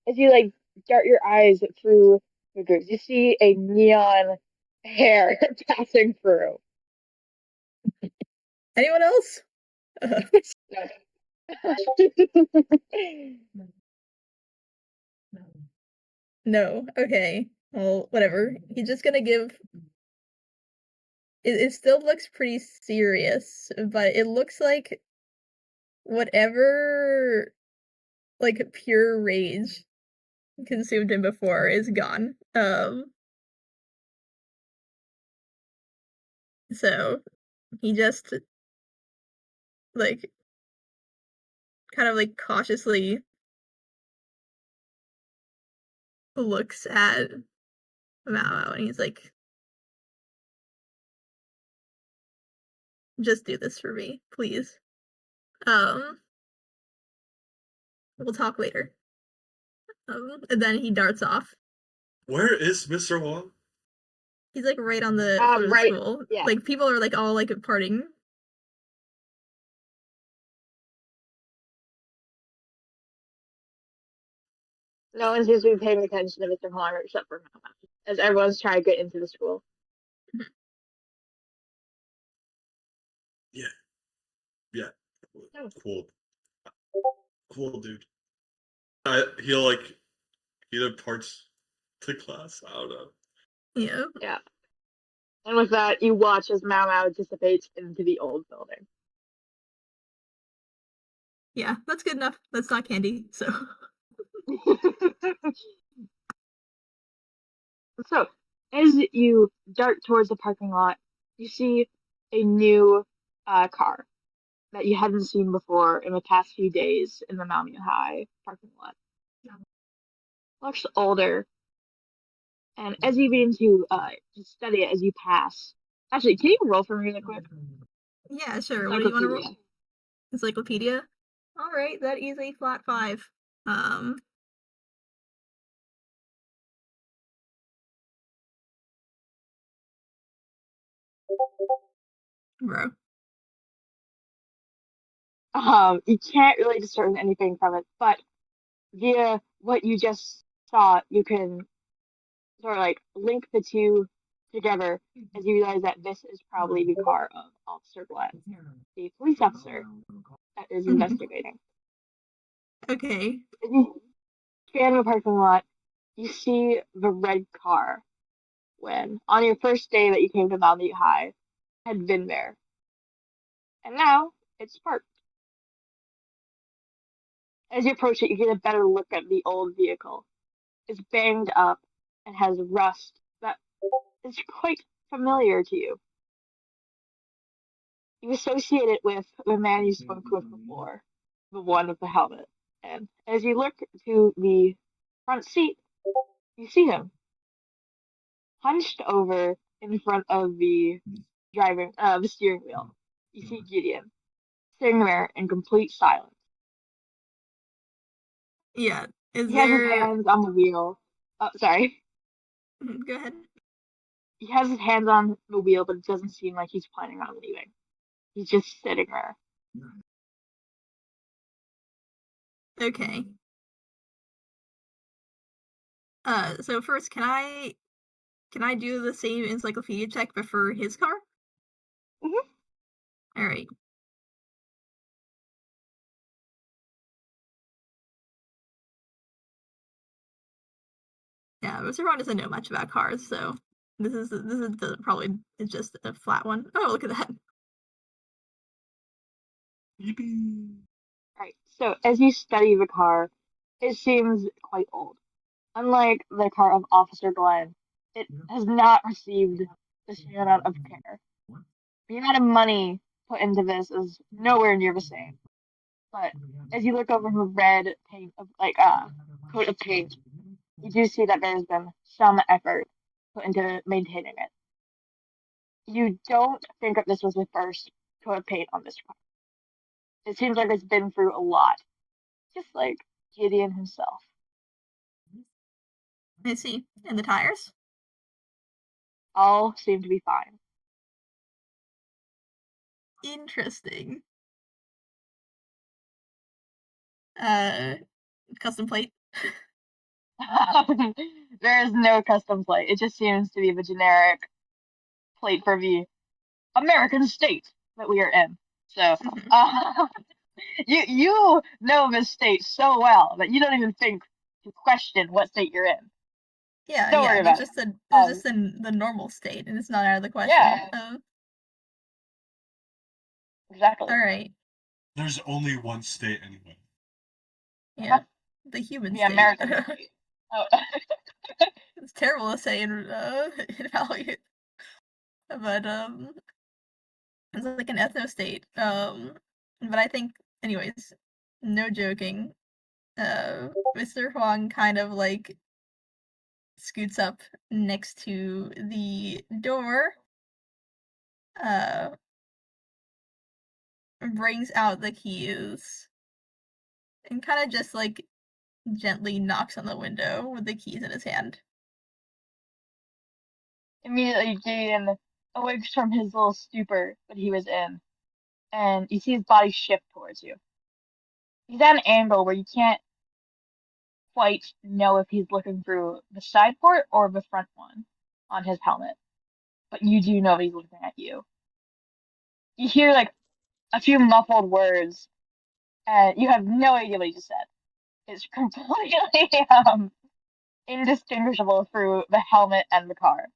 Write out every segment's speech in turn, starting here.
as you like dart your eyes through the groups, you see a neon hair passing through. Anyone else? No. Okay. Well, whatever. He's just gonna give. It still looks pretty serious, but it looks like whatever, like, pure rage consumed him before is gone. So he just, like, kind of, like, cautiously looks at Mao and he's like, just do this for me, please. Um, we'll talk later. And then he darts off. Where is Mr. Wong? He's like right on the front of the Right, school. yeah. Like people are like all like partying. No one seems to be paying attention to Mr. Homer except for Mama, as everyone's trying to get into the school. Yeah. Yeah. Oh. Cool. Cool, dude. He imparts to class. I don't know. Yeah. Yeah. And with that, you watch as Mao Mao dissipates into the old building. Yeah, that's good enough. That's not candy, so. So, as you dart towards the parking lot, you see a new car that you hadn't seen before in the past few days in the Malamute High parking lot. Looks older, and as you begin to study it as you pass, actually, can you roll for me really quick? Yeah, sure. What do you want to roll? Encyclopedia. Encyclopedia? Alright, that is a flat 5. Um Bro. You can't really discern anything from it, but via what you just saw, you can sort of like link the two together as you realize that this is probably the car of Officer Glenn, the police officer that is investigating. Okay. As you scan the parking lot, you see the red car when, on your first day that you came to Malamute High, had been there. And now it's parked. As you approach it, you get a better look at the old vehicle. It's banged up and has rust that is quite familiar to you. You associate it with the man you spoke with before, the one with the helmet. And as you look to the front seat, you see him hunched over in front of the steering wheel. You see Gideon sitting there in complete silence. Yeah. Is He has his there hands on the wheel. Oh, sorry. Go ahead. He has his hands on the wheel, but it doesn't seem like he's planning on leaving. He's just sitting there. Okay. So first, can I do the same encyclopedia check but for his car? Mm-hmm. Alright. Yeah, Mr. Ron doesn't know much about cars, so probably it's just a flat one. Oh, look at that. Yippee. Right. So as you study the car, it seems quite old. Unlike the car of Officer Glenn, it has not received the same amount of care. The amount of money put into this is nowhere near the same. But as you look over the red paint of coat of paint, you do see that there's been some effort put into maintaining it. You don't think that this was the first coat of paint on this car. It seems like it's been through a lot, just like Gideon himself. I see. And the tires? All seem to be fine. Interesting. Uh, Custom plate? There is no custom plate. It just seems to be the generic plate for the American state that we are in. So, uh, you know this state so well that you don't even think to question what state you're in. Yeah, Don't yeah. worry There's about just it. the normal state, and it's not out of the question. Yeah. Exactly. All right. There's only one state anyway. Yeah. The human The state. American state. Oh. It's terrible to say in value, but it's like an ethno state. But I think, anyways, no joking. Mr. Huang kind of like scoots up next to the door, brings out the keys, and kind of just like gently knocks on the window with the keys in his hand. Immediately, Gideon awakes from his little stupor that he was in, and you see his body shift towards you. He's at an angle where you can't quite know if he's looking through the side port or the front one on his helmet, but you do know he's looking at you. You hear like a few muffled words, and you have no idea what he just said. It's completely indistinguishable through the helmet and the car.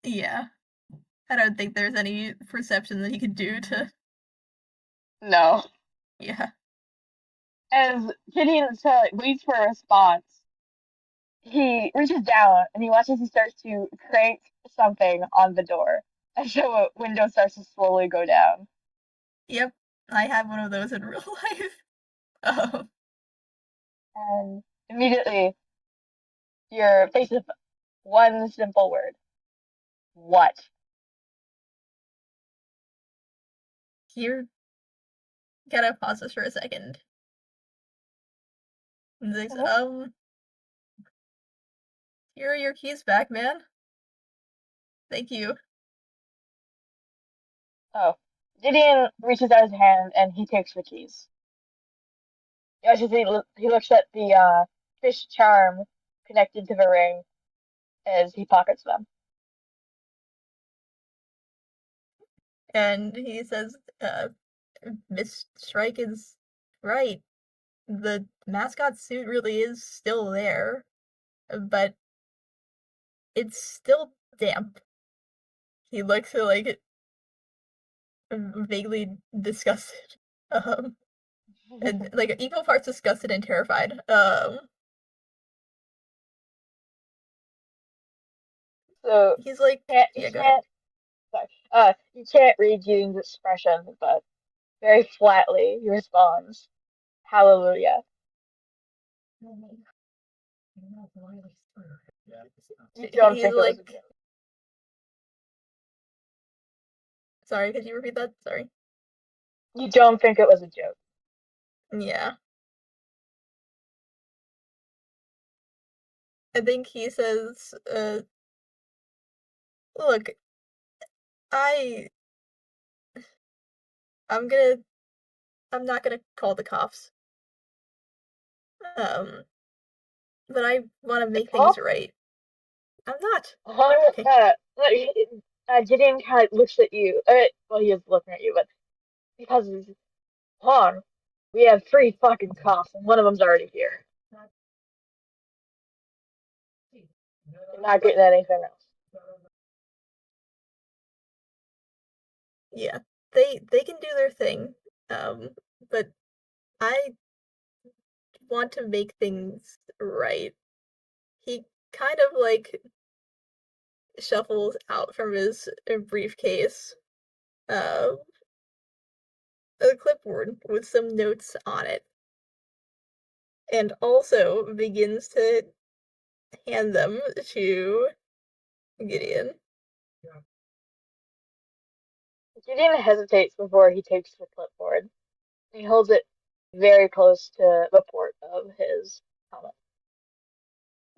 Yeah. I don't think there's any perception that he could do to. No. Yeah. As Gideon waits for a response, he reaches down and he watches he starts to crank something on the door. And so a window starts to slowly go down. Yep. I have one of those in real life. Oh. And immediately you're faced with one simple word. What? Here. Gotta pause this for a second. This, here are your keys back, man. Thank you. Oh. Gideon reaches out his hand and he takes the keys. As he looks at the fish charm connected to the ring as he pockets them. And he says, Miss Strike is right. The mascot suit really is still there, but it's still damp. He looks like vaguely disgusted. And like equal parts disgusted and terrified. So He's like, you yeah, go ahead. can't sorry. You can't read Gideon's expression, but very flatly he responds, Hallelujah. You don't He's think it was a like, joke. sorry, could you repeat that? Sorry. You don't think it was a joke. Yeah. I think he says, look, I, I'm gonna, I'm not gonna call the cops. Um, but I want to The make things cop? right. I'm not. Okay. Gideon kind of looks at you. Well, he is looking at you, but because hold on, we have 3 fucking cops, and one of them's already here. You're not getting anything else. Yeah, they can do their thing, but I want to make things right. He kind of like shuffles out from his briefcase, uh, a clipboard with some notes on it, and also begins to hand them to Gideon. Gideon hesitates before he takes the clipboard. He holds it very close to the port of his helmet.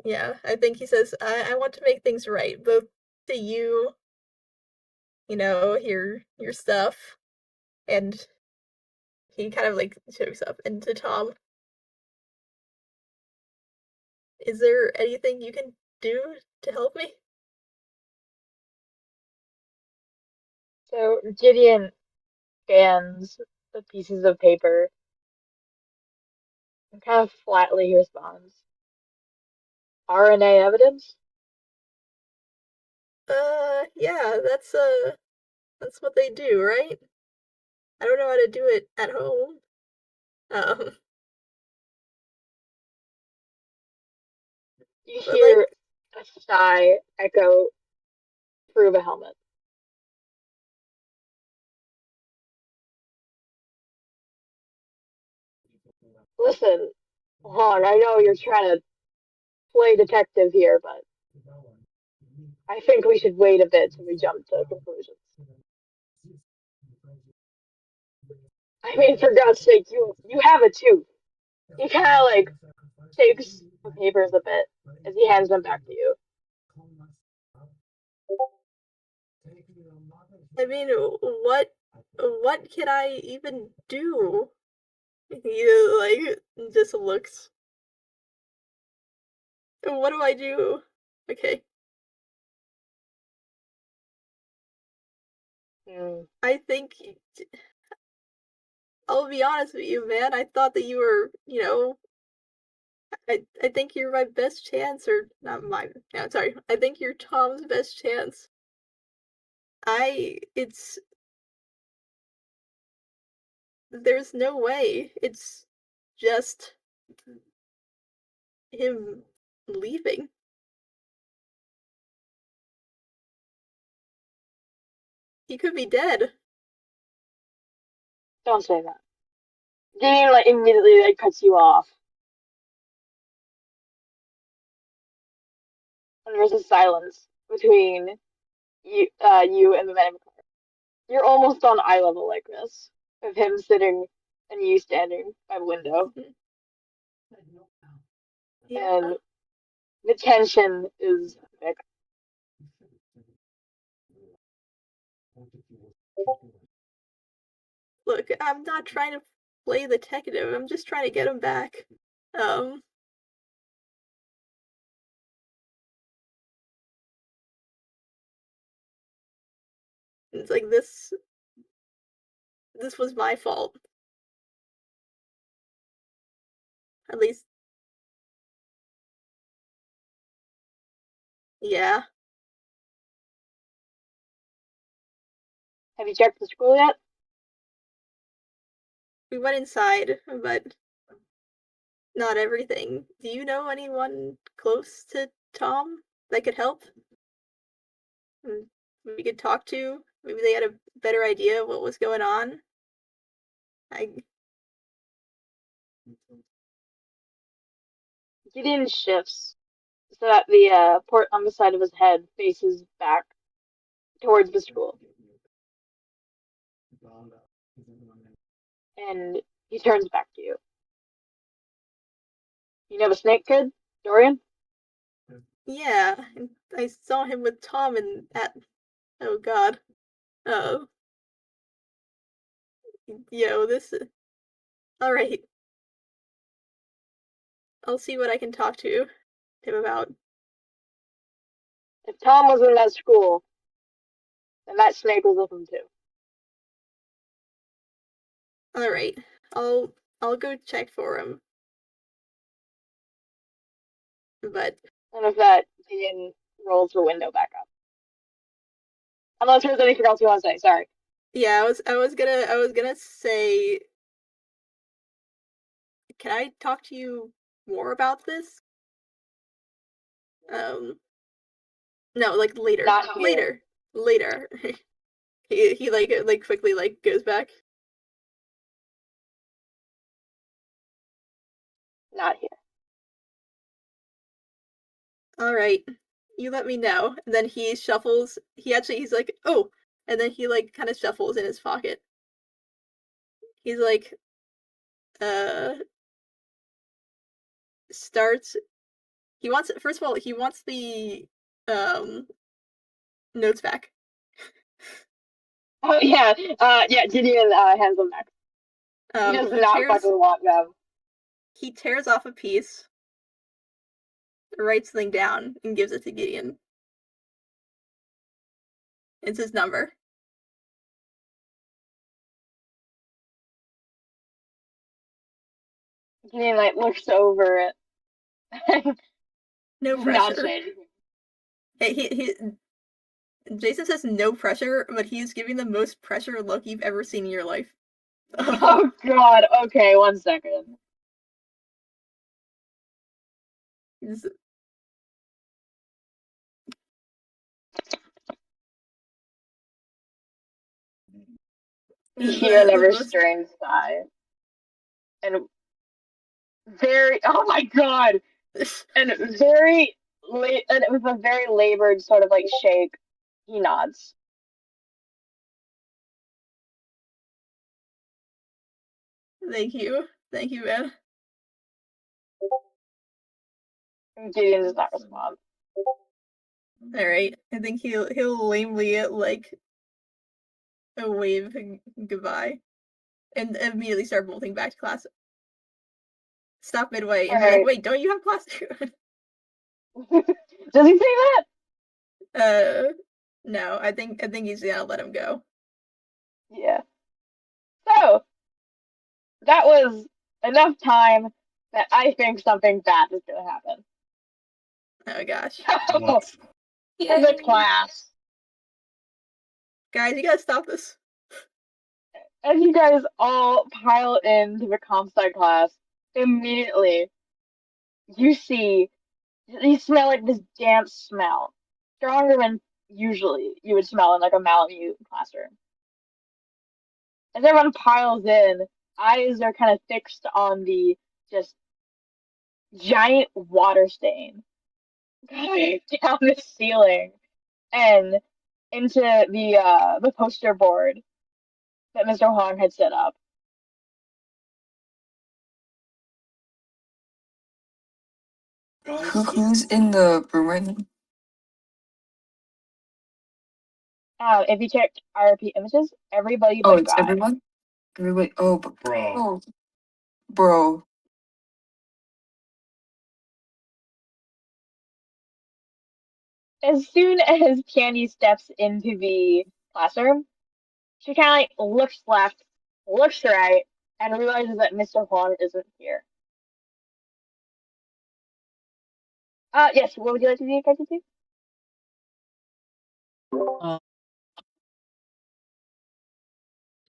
Yeah, I think he says, I want to make things right, both to you, your stuff, and he kind of like chokes up into Tom. Is there anything you can do to help me? So Gideon scans the pieces of paper and kind of flatly he responds, RNA evidence? Yeah, that's what they do, right? I don't know how to do it at home. Um, You but hear a sigh echo through the helmet. Listen, Hong, I know you're trying to play detective here, but I think we should wait a bit till we jump to conclusions. I mean, for God's sake, you have a tooth. He kind of like shakes the papers a bit as he hands them back to you. I mean, what can I even do? He like just looks. What do I do? Okay. Hmm. I think I'll be honest with you, man. I thought that you were, I think you're my best chance, or not my. No, sorry. I think you're Tom's best chance. It's there's no way. It's just him leaving. He could be dead. Don't say that. Gideon like immediately like cuts you off, and there's a silence between you and the man in the car. You're almost on eye level like this, of him sitting and you standing by the window, Yeah. and the tension is thick. Look, I'm not trying to play the detective. I'm just trying to get him back. Um, it's like this was my fault. At least, yeah. Have you checked the school yet? We went inside, but not everything. Do you know anyone close to Tom that could help? Mm, we could talk to? Maybe they had a better idea of what was going on? I Gideon shifts so that the port on the side of his head faces back towards the school, and he turns back to you. You know the snake kid, Dorian? Yeah, I saw him with Tom and that oh god. Oh, this alright. I'll see what I can talk to him about. If Tom was in that school, then that snake was with him too. Alright. I'll go check for him. But And with that, Gideon rolls the window back up. Unless there's anything else you want to say, sorry. yeah, I was gonna say, can I talk to you more about this? Um no, like later. Not here. Later. He like quickly like goes back. Not here. Alright. You let me know. And then he shuffles he's like, oh, and then he like kinda shuffles in his pocket. He's like, uh starts he wants first of all, he wants the um notes back. Oh yeah, yeah. Gideon hands them back. He does He not tears fucking want them. he tears off a piece writes the thing down and gives it to Gideon. It's his number. Gideon like looks over it. No Does not pressure. say anything. He Jason says no pressure, but he's giving the most pressure look you've ever seen in your life. Oh God. Okay, 1 second. You hear the restrained sigh, and very. Oh my God. And very late, and with a very labored sort of like shake, he nods. Thank you, man. And Gideon does not respond. All right, I think he'll lamely like a wave goodbye, and immediately start bolting back to class. Stop midway and be like, "Wait, don't you have class too?" Does he say that? No. I think he's gonna let him go. Yeah. So that was enough time that I think something bad is gonna happen. Oh gosh. What? In the class. Guys, you gotta stop this. As you guys all pile into the comp sci class, immediately you smell like this damp smell. Stronger than usually you would smell in like a Malamute classroom. As everyone piles in, eyes are kind of fixed on the just giant water stain coming down the ceiling and into the poster board that Mr. Huang had set up. Who's in the room right now? If you check IRP images, everybody Oh, but it's Guy. everyone? Everybody. Oh, Bro. oh, bro. As soon as Candy steps into the classroom, she kind of like looks left, looks right, and realizes that Mr. Huang isn't here. Yes, what would you like to be affected to?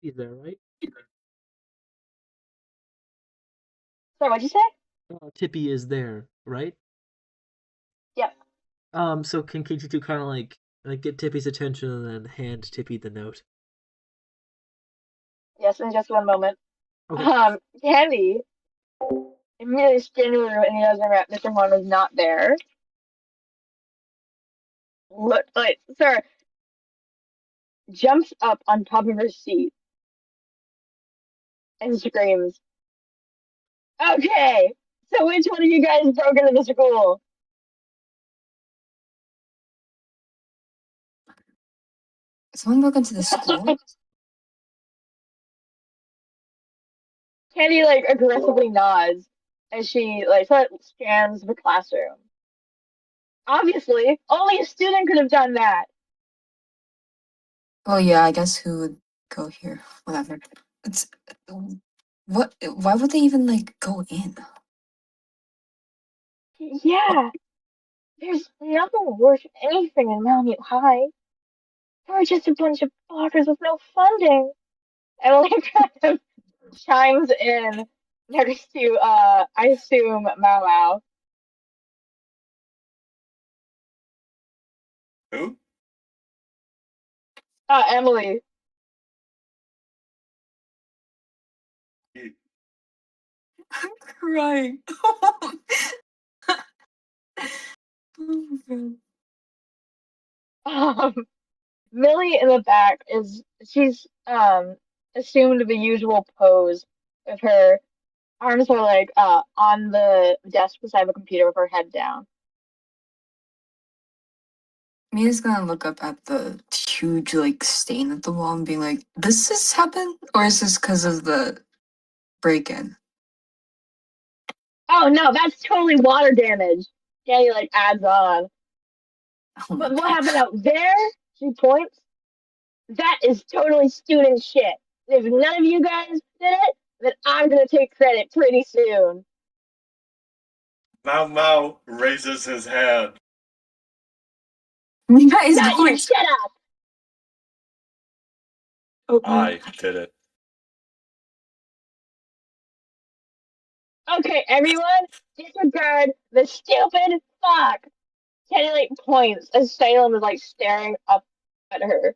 He's there, right? Sorry, what'd you say? Tippy is there, right? Yep. So can KG2 kind of like get Tippy's attention and then hand Tippy the note? Yes, in just 1 moment. Okay. Candy immediately scanned the room and realized that Mr. Huang was not there. Look, like, sir, jumps up on top of her seat and screams, "Okay, so which one of you guys broke into the school?" Someone broke into the school? Candy like aggressively nods as she like sort of scans the classroom. Obviously, only a student could have done that. Oh yeah, I guess who would go here? Whatever. It's what? Why would they even like go in? Yeah, there's nothing worth anything in Malamute High. We're just a bunch of blockers with no funding. And like kind of chimes in next to I assume Mao Mao. Who? Emily. I'm crying. Oh my God. Millie in the back she's assumed the usual pose with her arms are like on the desk beside the computer with her head down. Mia's gonna look up at the huge like stain at the wall and be like, "This has happened, or is this because of the break-in?" Oh no, that's totally water damage. Candy like adds on. Oh my But what god. happened out there? She points. That is totally student shit. If none of you guys did it, then I'm gonna take credit pretty soon. Mao raises his hand. You guys Not you, don't. shut up! Oh, I did it. Okay, everyone, disregard the stupid fuck! Kenny like points as Salem is like staring up at her.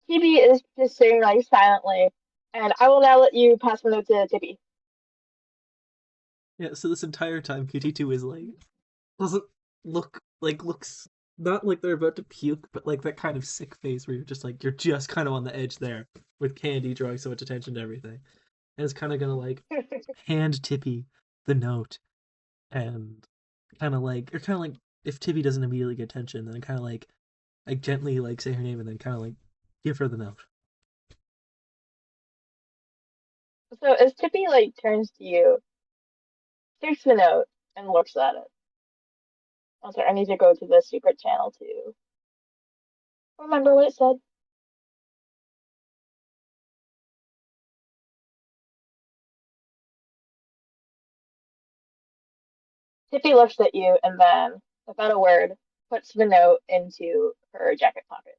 Tippy is just sitting like silently, and I will now let you pass the note to Tippy. Yeah, so this entire time QT2 is like doesn't looks not like they're about to puke, but like that kind of sick face where you're just kind of on the edge there with Candy drawing so much attention to everything. And it's kind of gonna like hand Tippy the note and kind of like if Tippy doesn't immediately get attention, then kind of like gently like say her name and then kind of like give her the note. So as Tippy like turns to you, takes the note and looks at it. I'm sorry, I need to go to the secret channel to remember what it said. Tippy looks at you and then, without a word, puts the note into her jacket pocket.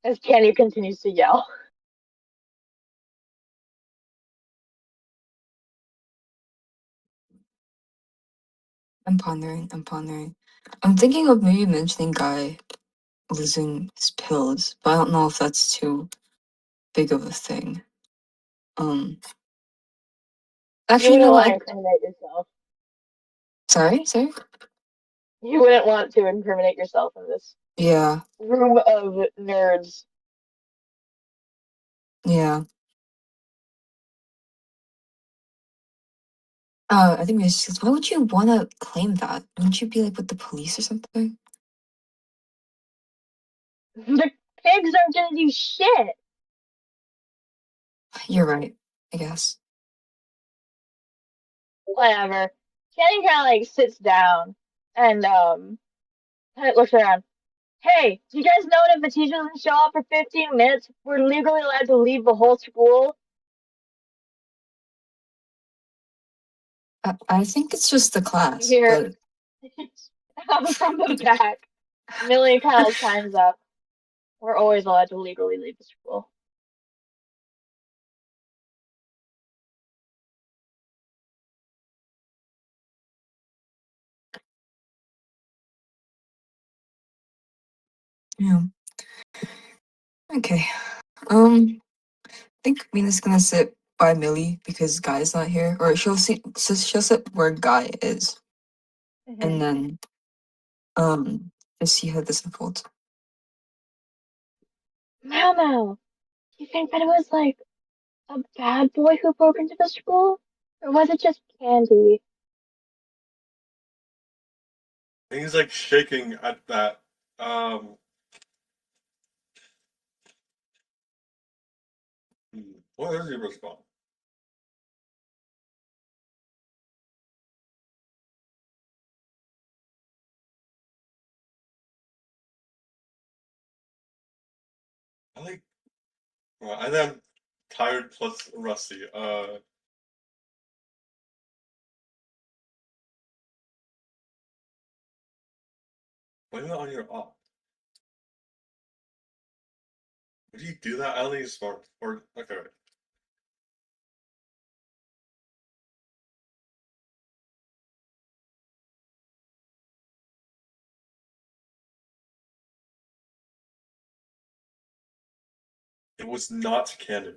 As Candy continues to yell. I'm pondering. I'm pondering. I'm thinking of maybe mentioning Guy losing his pills, but I don't know if that's too big of a thing. Um. You Actually, you wouldn't know want to what? incriminate yourself. Sorry. You wouldn't want to incriminate yourself in this Yeah. room of nerds. Yeah. I think it's just, why would you want to claim that? Wouldn't you be like with the police or something? The pigs aren't gonna do shit. You're right, I guess. Whatever. Kenny kind of like sits down and kind of looks around. Hey, do you guys know that if the teacher doesn't show up for 15 minutes, we're legally allowed to leave the whole school? I think it's just the You class, hear but from the back. Millie kind of like chimes up. We're always allowed to legally leave the school. yeah. Okay. I think Mina's gonna sit by Millie because Guy's not here, or she'll sit where Guy is, Mm-hmm. and then just see how this unfolds. Mao, do you think that it was like a bad boy who broke into the school? Or was it just Candy? He's like shaking at that. Um, what is your response? I like. Well, I am tired plus rusty. Blame it on your op. Would you do that? I don't think it's smart. Or okay. It was not canon,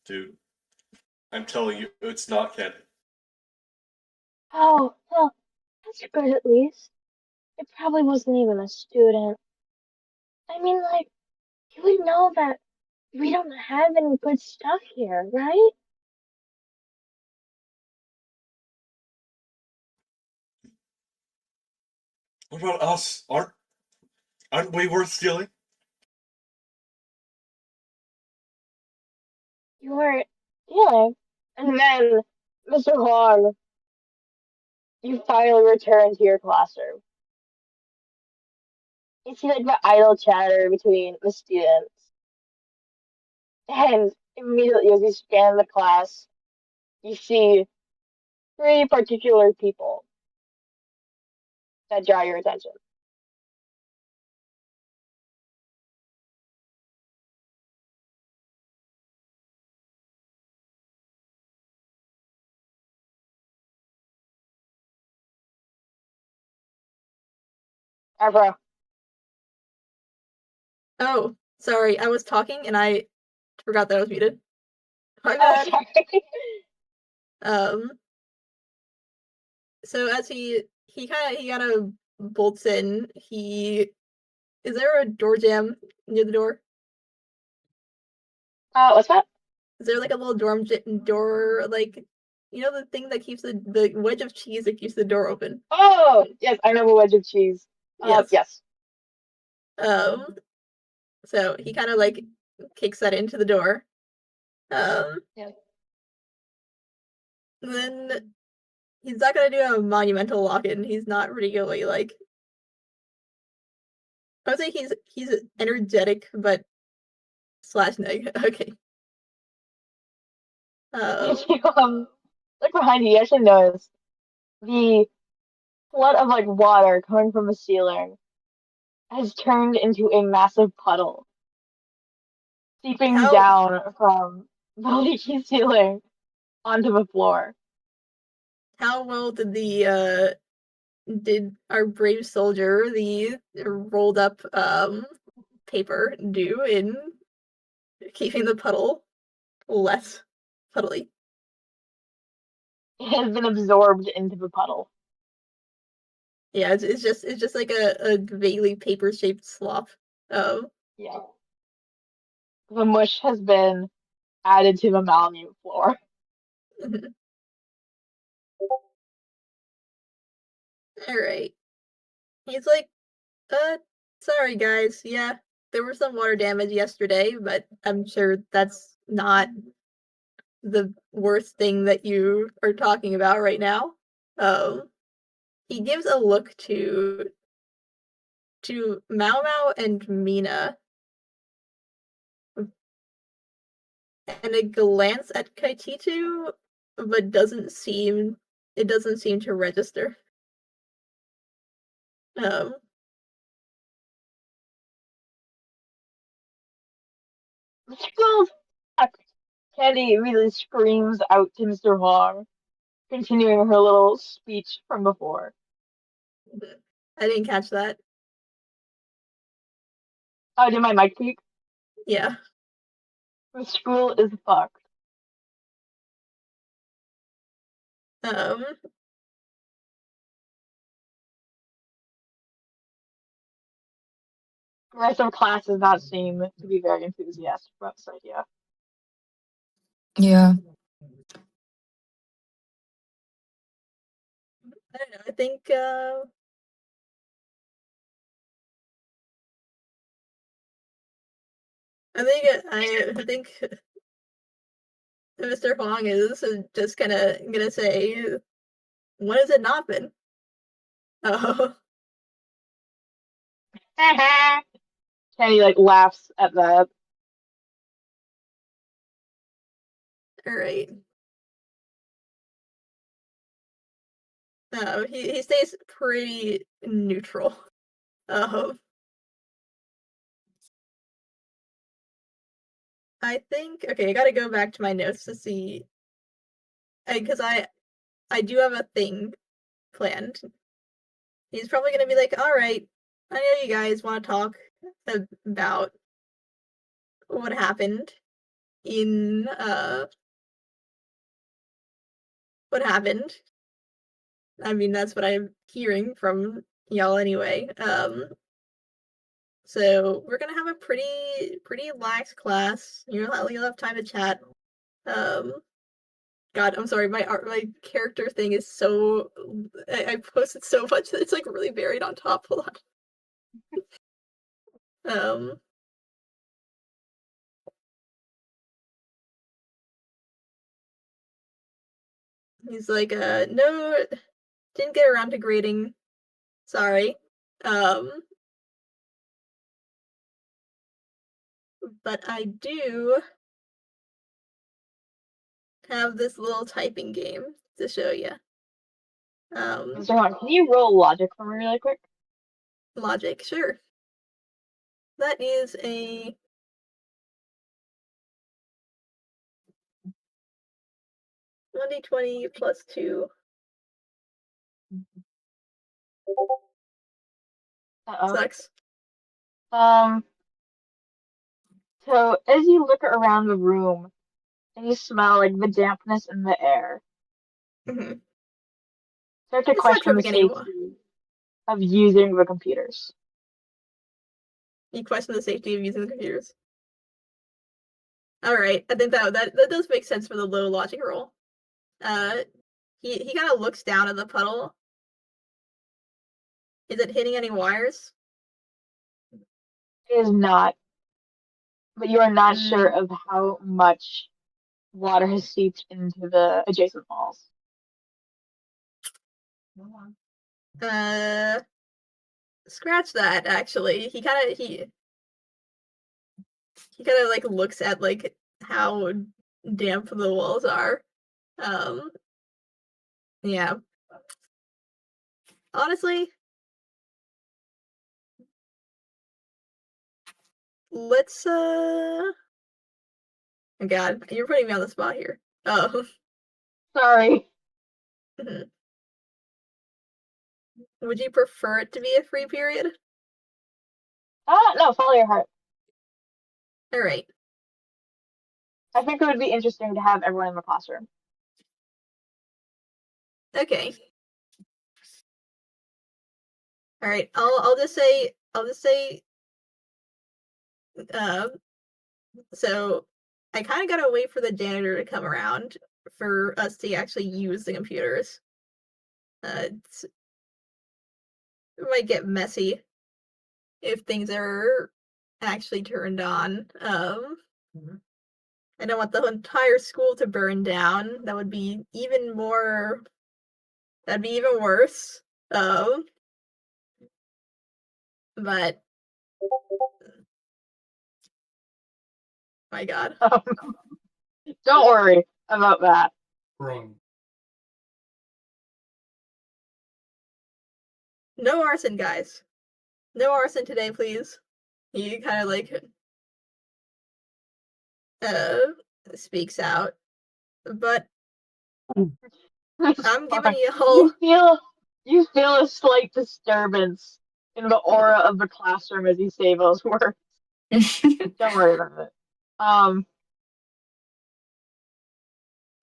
dude. I'm telling you, it's not canon. Oh, well, that's good at least. It probably wasn't even a student. I mean, like, you would know that we don't have any good stuff here, right? What about us? Aren't we worth stealing? You were, yeah. And then Mr. Huang, you finally returned to your classroom. You see like the idle chatter between the students. And immediately as you scan the class, you see three particular people that draw your attention. Abra. Oh, sorry, I was talking and I forgot that I was muted. My Oh, bad. sorry. So as he kind of bolts in, is there a door jam near the door? What's that? Is there like a little door, like, you know, the thing that keeps the wedge of cheese that keeps the door open? Oh, yes, I know a wedge of cheese. Yes. Yes. So he kind of like kicks that into the door. Yeah. Then he's not gonna do a monumental lock-in. He's not particularly like. I would say he's energetic, but slash neg. Okay. If you look behind you, you actually notice the flood of like water coming from the ceiling has turned into a massive puddle, seeping how down from the leaky ceiling onto the floor. how well did our brave soldier, the rolled up paper, do in keeping the puddle less puddly? It has been absorbed into the puddle. Yeah, it's just like a vaguely paper shaped slop. Yeah. The mush has been added to the Malamute floor. All right. He's like, sorry guys. Yeah, there was some water damage yesterday, but I'm sure that's not the worst thing that you are talking about right now. He gives a look to Mao Mao and Mina, and a glance at Kaititu, but it doesn't seem to register. Um, The school's fucked. Candy immediately screams out to Mr. Huang, continuing her little speech from before. I didn't catch that. Oh, did my mic peak? Yeah. The school is fucked. Um, The rest of class does not seem to be very enthusiastic about this idea. Yeah. I don't know. I think I think Mr. Huang is just gonna say, when has it not been? Oh, Candy like laughs at that. all right. No, he stays pretty neutral. Um, I think okay. I gotta go back to my notes to see because I do have a thing planned. He's probably gonna be like, all right, I know you guys want to talk about what happened in what happened. I mean, that's what I'm hearing from y'all anyway. So we're gonna have a pretty lax class. You'll have time to chat. Um, God, I'm sorry. My character thing is so I posted so much that it's like really buried on top. Hold on. He's like, no, didn't get around to grading. Sorry. But I do have this little typing game to show you. Mr. Hunt, can you roll logic for me really quick? Logic, sure. That is a 20 plus 2. Uh-oh. Sucks. So as you look around the room and you smell like the dampness in the air, Mm-hmm. start to It's not question the tripping anymore. safety of using the computers. You question the safety of using the computers. Alright, I think that does make sense for the low logic roll. He kind of looks down at the puddle. Is it hitting any wires? It is not, but you are not sure of how much water has seeped into the adjacent walls. Scratch that, actually. He kind of like looks at like how damp the walls are. Yeah. Honestly, let's oh God, you're putting me on the spot here. Oh. Sorry. Would you prefer it to be a free period? No, follow your heart. Alright. I think it would be interesting to have everyone in the classroom. Okay. Alright, I'll just say so I kind of gotta wait for the janitor to come around for us to actually use the computers. It might get messy if things are actually turned on. I don't want the entire school to burn down. That would be even more. That'd be even worse. But my God. Don't worry about that. Wrong. No arson, guys. No arson today, please. He kind of like speaks out. But I'm giving you a whole. You feel a slight disturbance in the aura of the classroom as you say those words. Don't worry about it.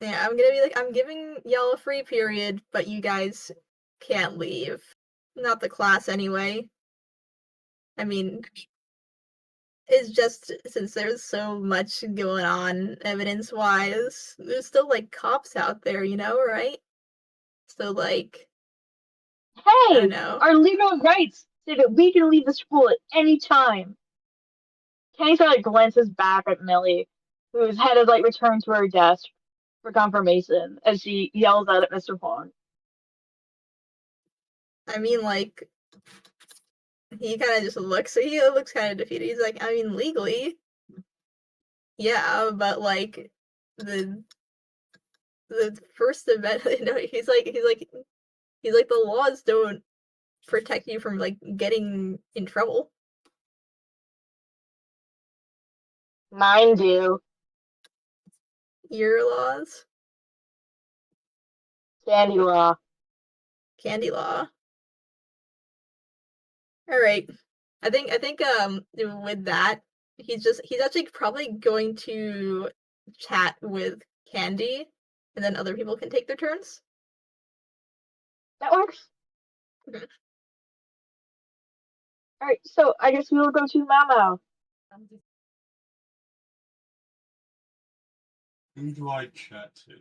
Yeah, I'm gonna be like, I'm giving y'all a free period, but you guys can't leave. Not the class anyway. I mean, it's just since there's so much going on evidence-wise, there's still like cops out there, right? So like, I don't Hey, know. our legal rights say that we can leave the school at any time. Kenny sort of glances back at Millie, whose head is like returned to her desk for confirmation as she yells out at Mr. Huang. I mean, like, he kind of just looks. He looks kind of defeated. He's like, I mean, legally, yeah, but like, the First Amendment. No, he's like, the laws don't protect you from like getting in trouble. Mine do. Your laws, Candy law. candy law. All right. I think with that, he's actually probably going to chat with Candy, and then other people can take their turns. That works. Alright, so I guess we will go to Mao. Who do I chat to?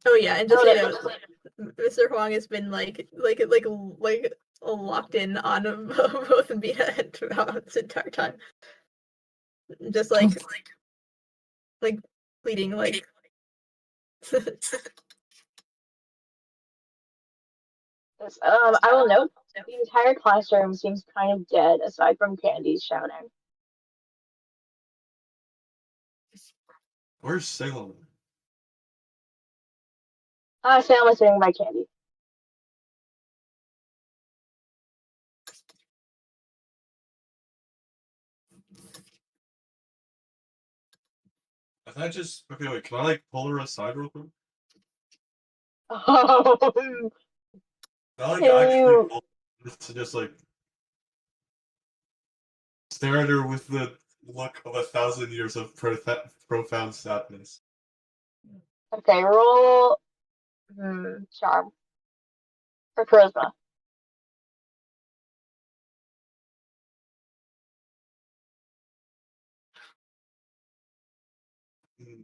Oh yeah, and just Oh, so you know, Mr. Huang has been like locked in on both Beta and Mao this entire time. Just like pleading like Yes, I will note the entire classroom seems kind of dead aside from Candy shouting. Where's Salem? Sam was saying by Candy. I just okay. Wait, can I like pull her aside real quick? Oh, Can I like can actually you? pull to just like stare at her with the look of 1,000 years of profound sadness. Okay, roll charm or charisma. Mm.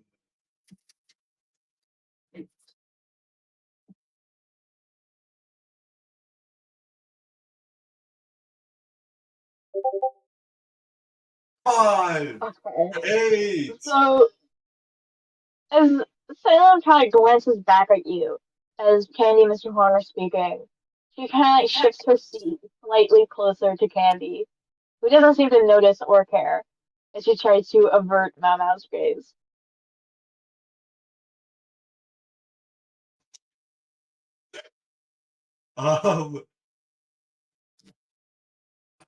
Five, Okay, 8. so as Salem kind of glances back at you as Candy and Mr. Horn are speaking, she kind of like shifts her seat slightly closer to Candy, who doesn't seem to notice or care as she tries to avert Mama's gaze. Um.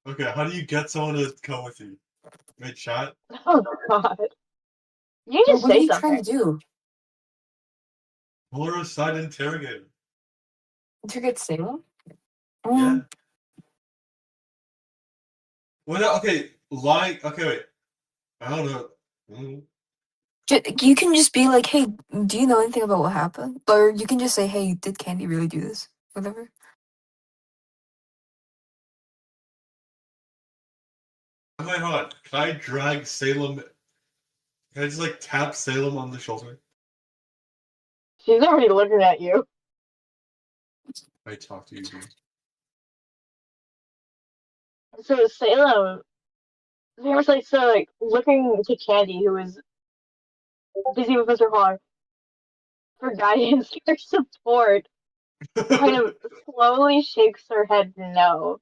Okay, how do you get someone to come with you? Wait, chat. Oh God. You Well, just what are say you trying to something. do? Pull her aside and interrogate her. To get Salem? Yeah. Well, okay, lying. Okay, wait. I don't know. Mm. You can just be like, hey, do you know anything about what happened? Or you can just say, hey, did Candy really do this? Whatever. Wait, hold on. Can I drag Salem? Can I just like tap Salem on the shoulder? She's already looking at you. I talk to you, dude. So Salem's like so like looking to Candy, who is busy with Mr. Horn, for guidance or support, kind of slowly shakes her head no.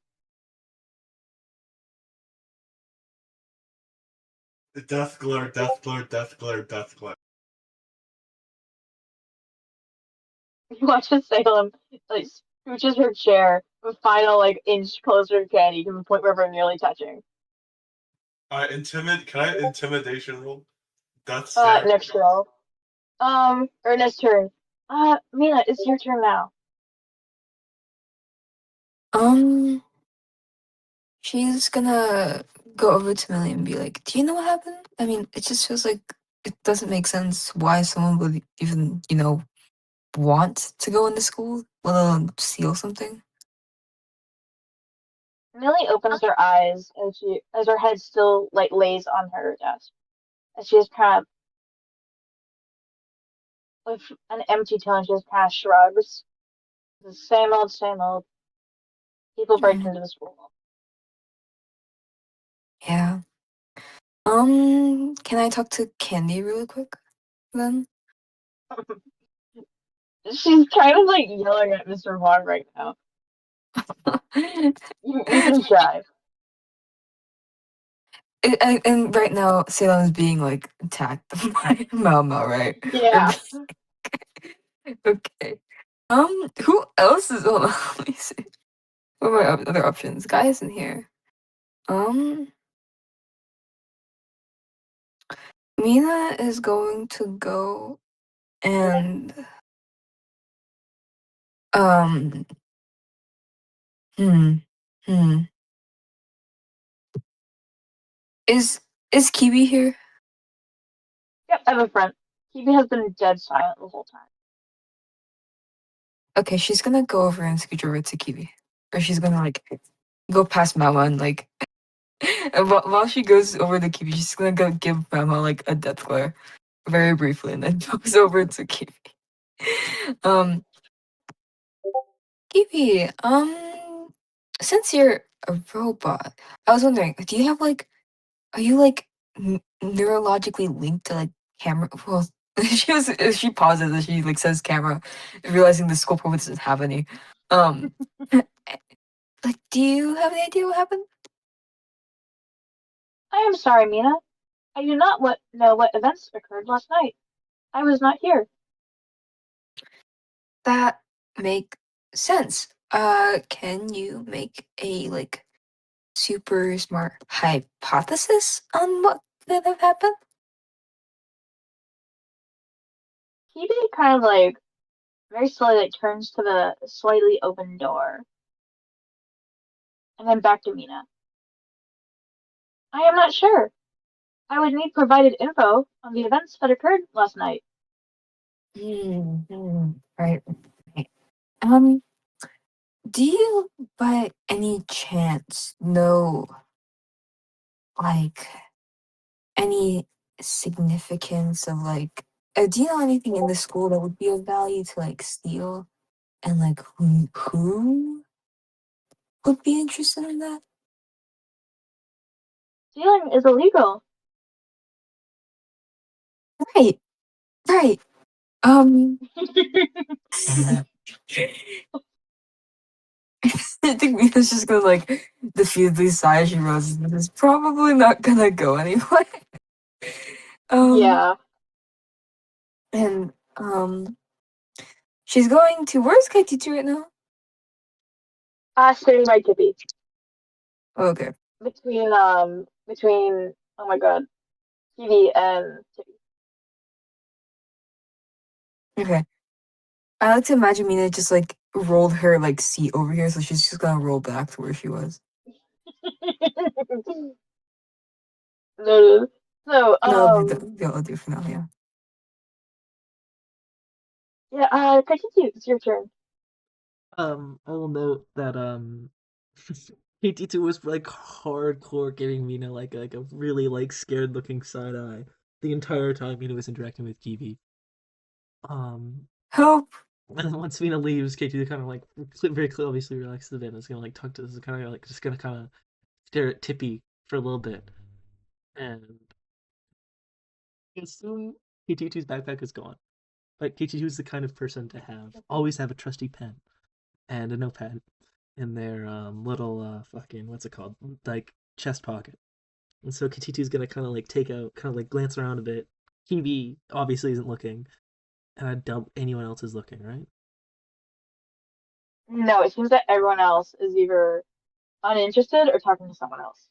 Death glare, death glare, death glare, death glare. You watch as Salem like scooches her chair a final like inch closer to Candy to the point where we're nearly touching. Can I intimidation roll? Death stare? Next roll. Or next turn. Mina, it's your turn now. Um, she's gonna go over to Millie and be like, do you know what happened? I mean, it just feels like it doesn't make sense why someone would even, want to go into school, let alone steal something. Millie opens her eyes as her head still like lays on her desk. As she just kind of with an empty tone, she just kind of shrugs. The same old, same old. People break Mm, into the school. yeah. Can I talk to Candy really quick then? She's kind of like yelling at Mr. Vaughn right now. You can try. And right now, Salem is being like attacked by Mama, right? Or Yeah. okay. Who else is on? Let me see. What are my other options? Guy isn't here. Um, Mina is going to go and um hmm hmm is Kiwi here? Yep, I have a friend. Kiwi has been dead silent the whole time. Okay, she's gonna go over and scooch over to Kiwi, or she's gonna like go past Mama and like and while she goes over to Kiwi, she's gonna go give Mama like a death glare very briefly, and then goes over to Kiwi. Um, Kiwi, since you're a robot, I was wondering, do you have like, are you like neurologically linked to like camera? Well, she pauses and she like says camera, realizing the scope of it isn't happening. Like, do you have any idea what happened? I am sorry, Mina. I do not know what events occurred last night. I was not here. That make sense. Can you make a like super smart hypothesis on what could have happened? Kibi kind of like very slowly like turns to the slightly open door and then back to Mina. I am not sure. I would need provided info on the events that occurred last night. Right. Right. Um, do you by any chance know like any significance of like do you know anything in the school that would be of value to like steal and like who would be interested in that? Stealing is illegal. Right, right. Um I think Mina's just gonna like diffusely sigh. She realizes this is probably not gonna go anywhere. um Yeah. and she's going to where's KT2 right now? Sitting by Tippy. Okay. Between oh my god, TV and Tippy. Okay. I like to imagine Mina just like rolled her like seat over here, so she's just gonna roll back to where she was. Noted. So, No, I'll do for now, yeah. yeah, continue. It's your turn. I will note that KT2 was like hardcore giving Mina like a really like scared looking side eye the entire time Mina was interacting with Kiwi. Help! And then once Mina leaves, KT2 kind of like very clearly obviously relaxes a bit and is gonna like talk to this is kind of like just gonna kind of stare at Tippy for a little bit, and assume KT2's backpack is gone. But KT2 is the kind of person to always have a trusty pen and a notepad in their little fucking what's it called, like chest pocket. And so KT2 is gonna kind of like take out, kind of like glance around a bit. Kiwi obviously isn't looking, and I doubt anyone else is looking, right? No, it seems that everyone else is either uninterested or talking to someone else.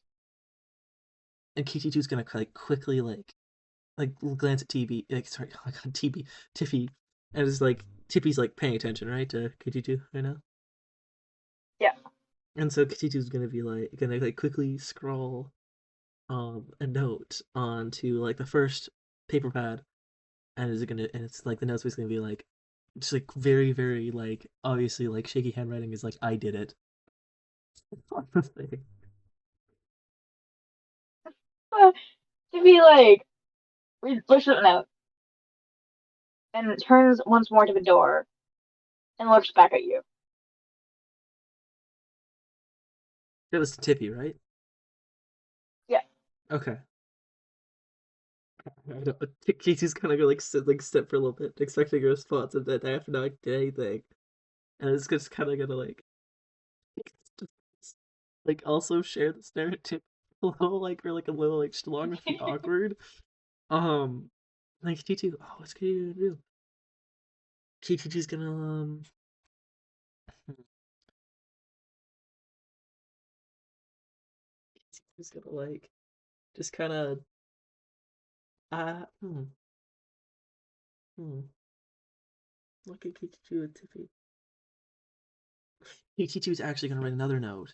And KT2 is gonna like quickly like glance at TB, like sorry, oh my god, TB, Tiffy, and it's like Tippy's like paying attention, right, to KT2 right now. Yeah. And so KT2 is gonna like quickly scroll a note onto like the first paper pad, and it's like the note's basically gonna be like just like very very like obviously like shaky handwriting is like I did it on the thing. To be like, looks at the note and turns once more to the door and looks back at you. It was to Tippy, right? Yeah. Okay. I don't. Casey's kind of go like step for a little bit, expecting a response, and then I have not did anything, and it's just kind of gonna like just, like also share this narrative a little like or like a little like just along with the awkward. Um, like T2. Oh, what's K2 gonna do? K2's gonna he's gonna like just kind of uh hmm hmm. Look at K2 and Tiffy. K2 is actually gonna write another note.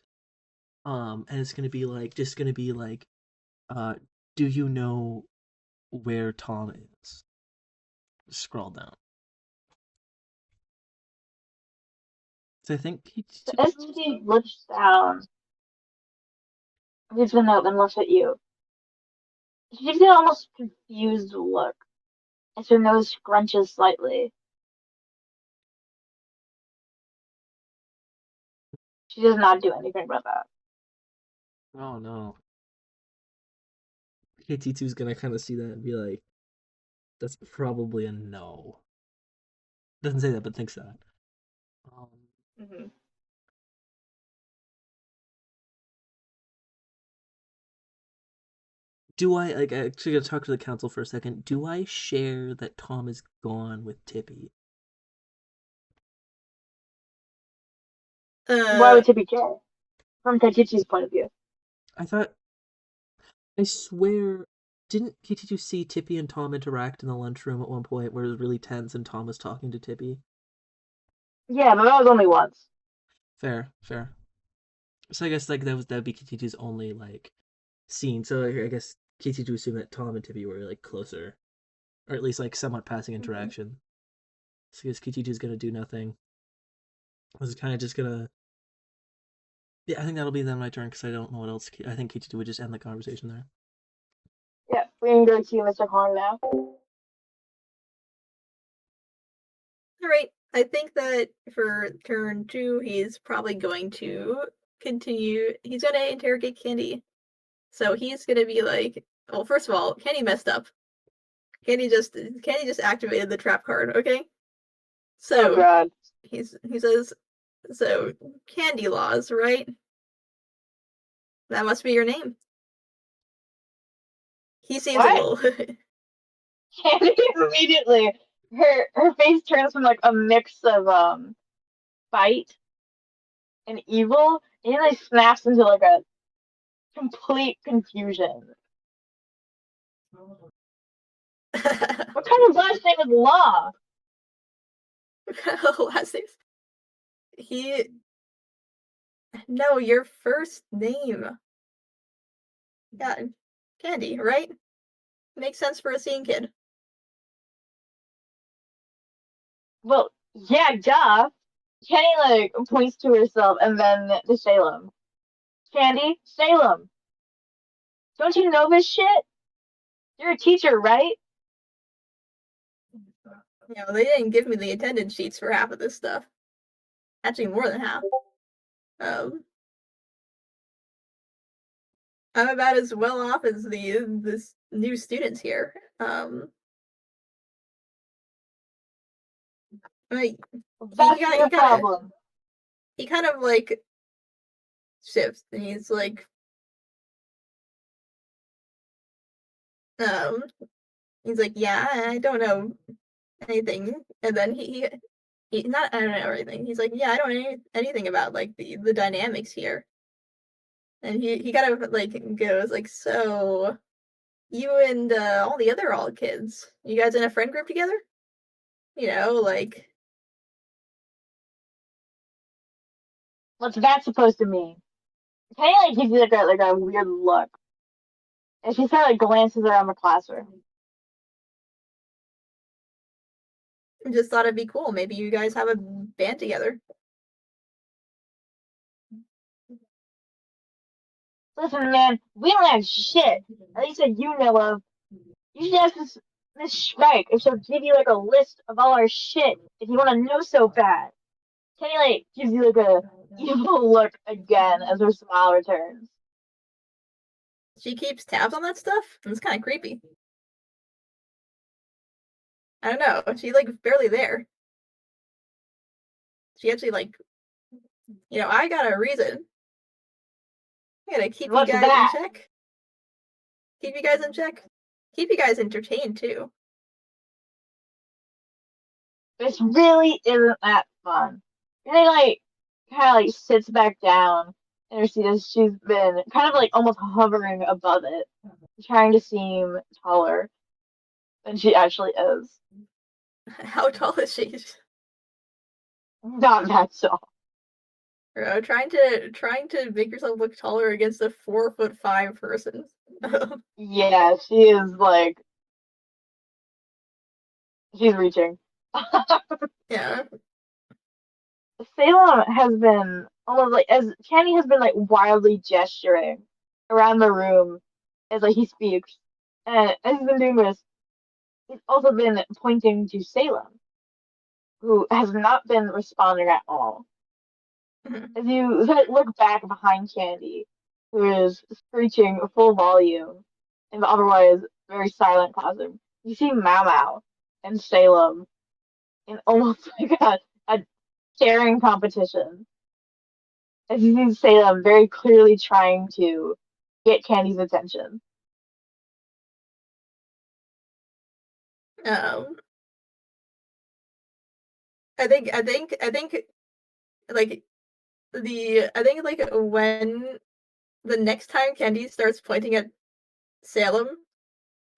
And it's gonna be like just gonna be like, uh, do you know where Tom is? Scroll down. So I think So K2 as knows Tippy though. looks down, reads the note, and looks at you, she gives you an almost confused look as her nose scrunches slightly. She does not do anything about that. Oh no. KT2's gonna kind of see that and be like, That's probably a no. Doesn't say that, but thinks that. Mhm. Do I like actually gotta talk to the council for a second? Do I share that Tom is gone with Tippy? Why would Tippy care? From Kachichi's point of view. I thought I swear didn't Kichitu see Tippy and Tom interact in the lunchroom at one point where it was really tense and Tom was talking to Tippy? Yeah, but that was only once. Fair, fair. So I guess like that'd be Kichitu's only like scene. So I guess Kichitu assumed that Tom and Tippy were like closer, or at least like somewhat passing interaction. So I guess Kichitu's gonna do nothing. I was kind of just gonna. Yeah, I think that'll be then my turn because I don't know what else. I think Kichitu would just end the conversation there. Yeah, we can go see Mr. Kong now. Alright, I think that for turn 2, he's probably going to continue. He's gonna interrogate Candy. So he's gonna be like, well, first of all, Candy messed up. Candy just activated the trap card, okay? Oh So god. he says, so Candy Laws, right? That must be your name. He seems a What? little Candy immediately her face turns from like a mix of fight and evil, and it like snaps into like a complete confusion. What kind of last name is Law? last name. No, your first name. Yeah, Candy, right? Makes sense for a scene kid. Well, yeah, duh. Kenny like points to herself and then to Salem. Candy, Salem. Don't you know this shit? You're a teacher, right? They didn't give me the attendance sheets for half of this stuff. Actually, more than half. I'm about as well off as this new students here. Like That's your problem. he kind of like shifts, and he's like, yeah, I don't know anything, and then he not I don't know everything. He's like, yeah, I don't know anything about like the dynamics here, and he kind of like goes like, so you and all the other all kids, you guys in a friend group together? Like. What's that supposed to mean? Kenny like gives you like a weird look. And she kind of like glances around the classroom. Just thought it'd be cool. Maybe you guys have a band together. Listen, man, we don't have shit. At least that you know of. You should ask Miss Shrike if she'll give you like a list of all our shit if you want to know so bad. Kenny like gives you like a evil look again as her smile returns. She keeps tabs on that stuff? It's kind of creepy. I don't know. She's like barely there. She actually like, I got a reason. I gotta keep What's you guys that? in check. Keep you guys in check. Keep you guys entertained too. This really isn't that fun. And they like kind of like sits back down in her seat as she's been kind of like almost hovering above it, trying to seem taller than she actually is. How tall is she? Not that tall. Trying to make yourself look taller against a 4'5" person. Yeah, she is like she's reaching. Yeah. Salem has been almost like as Kenny has been like wildly gesturing around the room as like he speaks. And as he's been doing this, he's also been pointing to Salem, who has not been responding at all. As you look back behind Candy, who is screeching full volume in the otherwise very silent classroom, you see Mau Mau and Salem in almost like a staring competition. As you see Salem very clearly trying to get Candy's attention. Um, I think like I think like when the next time Candy starts pointing at Salem,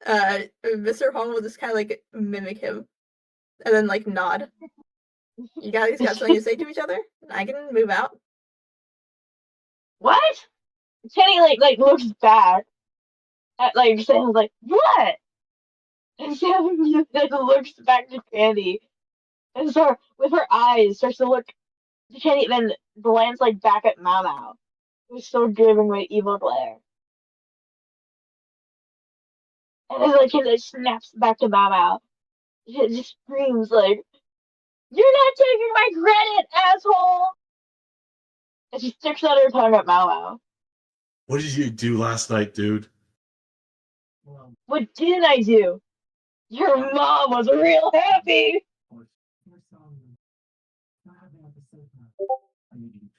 Mr. Hong will just kind of like mimic him and then like nod. You guys got something to say to each other? I can move out. What? Kenny like looks back at like Salem's like, what? And Salem just like looks back to Candy and start with her eyes starts to look to Candy, then glance like back at Mau Mau, who's still giving my evil glare. And then like it snaps back to Mau Mau. It just screams like, "You're not taking my credit, asshole!" And she sticks out her tongue at Mau Mau. What did you do last night, dude? What didn't I do? Your mom was real happy.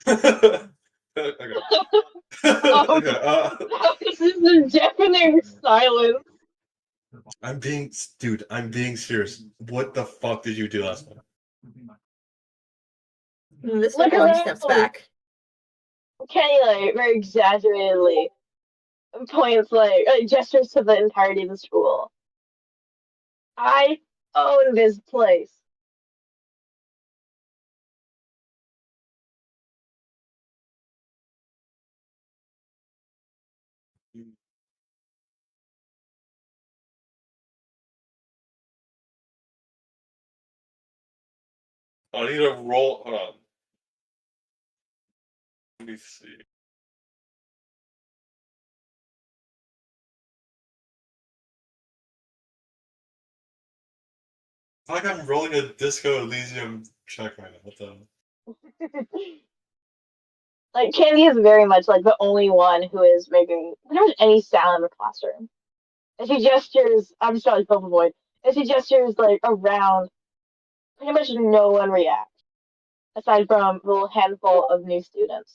Okay. Okay. This is a deafening silence. I'm being serious. What the fuck did you do last night? Mr. Look Hong around. steps back. Kenny like very exaggeratedly points like gestures to the entirety of the school. I own this place. I need to roll. Hold on. Let me see. I feel like I'm rolling a Disco Elysium check right now. What the? Like Candy is very much like the only one who is making pretty much any sound in the classroom. And she gestures, I'm just trying to fill the void. And she gestures like around, pretty much no one reacts, aside from a little handful of new students.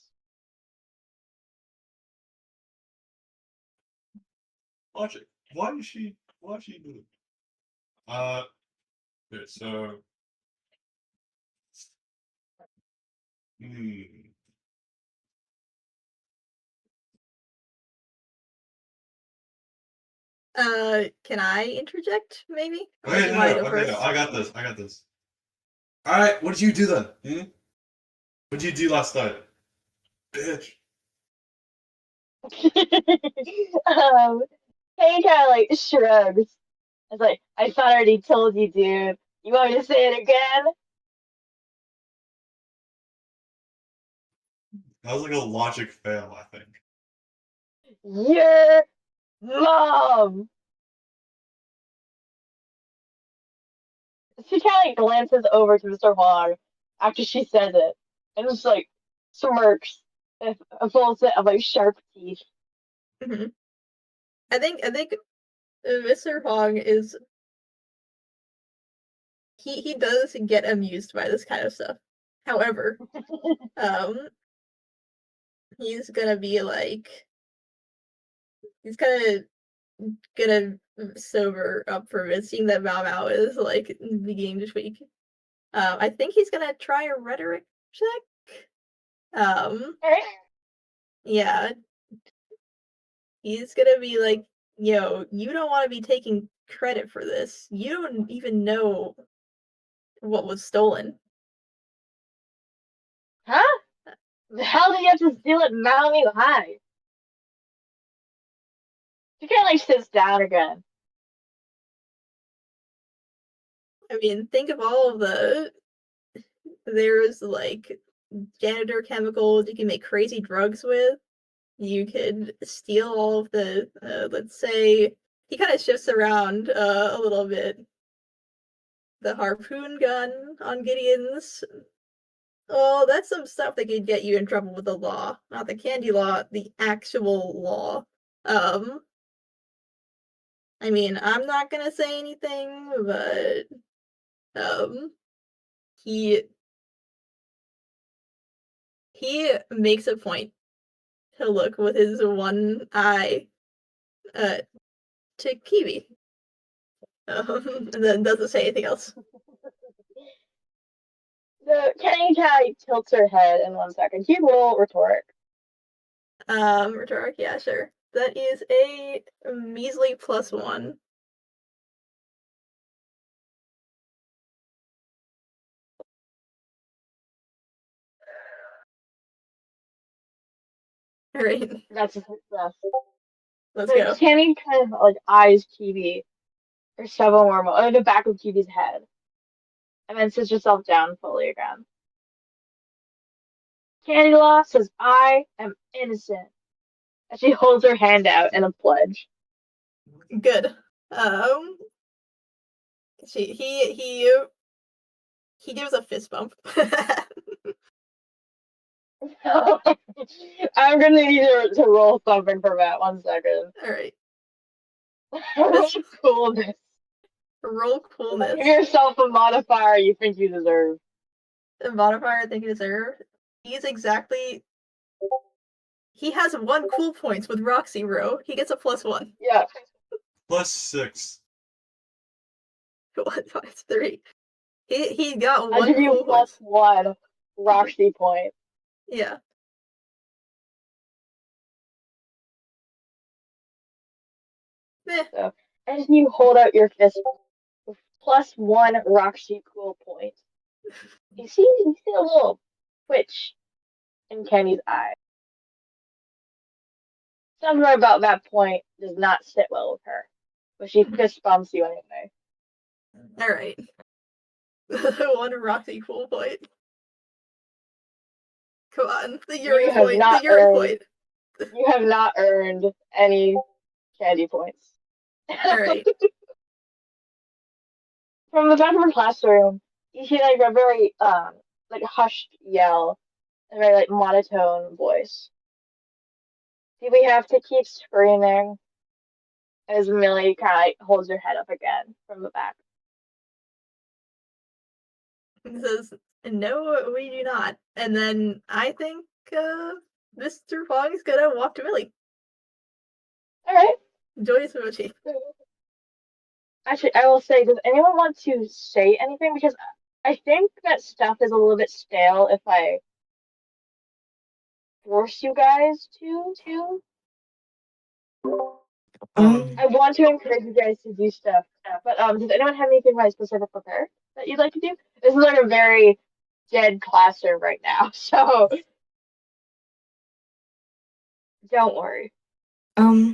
Logic. Why is she do it? Okay, so. Hmm. Can I interject maybe? Or Okay, do you no, want to no, go okay, first? no, I got this. Alright, what did you do then? What did you do last night? Bitch. Kane kind of like shrugs. It's like, I thought I already told you, dude. You want me to say it again? That was like a logic fail, I think. Your mom. She kind of like glances over to Mr. Huang after she says it, and just like smirks with a full set of like sharp teeth. Mm-hmm. I think Mr. Hong is he does get amused by this kind of stuff. However, he's gonna be like he's gonna sober up from it, seeing that Mao Mao is like beginning to tweak. I think he's gonna try a rhetoric check. Yeah, he's gonna be like, yo, you don't want to be taking credit for this. You don't even know what was stolen. Huh? The hell did you have to steal at Malamute High? She kind of like sits down again. I mean, think of all of there's like janitor chemicals you can make crazy drugs with. You could steal all of the, let's say, he kind of shifts around a little bit. The harpoon gun on Gideon's. Oh, that's some stuff that could get you in trouble with the law. Not the candy law, the actual law. I mean, I'm not gonna say anything, but he makes a point to look with his one eye to Kiwi. And then doesn't say anything else. Kenny kind of tilts her head in 1 second. Can you roll rhetoric? Rhetoric, yeah, sure. That is a measly +1. Alright, That's a success. let's So go. Kenny kind of like eyes Kiwi for several more moments, the back of Kiwi's head, and then sits herself down fully again. Candela says, "I am innocent," and she holds her hand out in a pledge. Good. He gives a fist bump. I'm gonna need you to roll something for that 1 second. Alright. Roll coolness. Roll coolness. Give yourself a modifier you think you deserve. The modifier I think you deserve. He has 1 cool points with Roxy Row. He gets a +1. Yeah. +6. 1, 5, 3. He got I'll 1 give you cool points. +1 Roxy point. Yeah. Meh. So, as you hold out your fist with +1 Roxy cool point, you see a little twitch in Kenny's eye. Something about that point does not sit well with her, but she fist bumps you anyway. Alright. 1 Roxy cool point. Come on, the Yuri have point. not The Yuri earned- point. You have not earned any candy points. Alright. From the back of the classroom, you hear like a very like hushed yell, a very like monotone voice. Do we have to keep screaming? As Millie kind of holds her head up again from the back. He says, "No, we do not." And then I think Mr. Fong is gonna walk to Millie. All right. Joy Sumochi. Actually, I will say, does anyone want to say anything? Because I think that stuff is a little bit stale if I force you guys to. I want to encourage you guys to do stuff, but does anyone have anything like specific prepared that you'd like to do? This is like a very dead classroom right now, so don't worry. I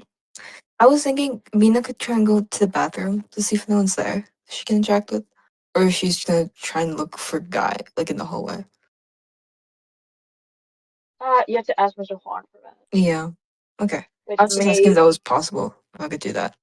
was thinking Mina could try and go to the bathroom to see if no one's there she can interact with. Or if she's gonna try and look for Guy, like in the hallway. You have to ask Mr. Huang for that. Yeah. Okay. Which I was just asking if that was possible. If I could do that.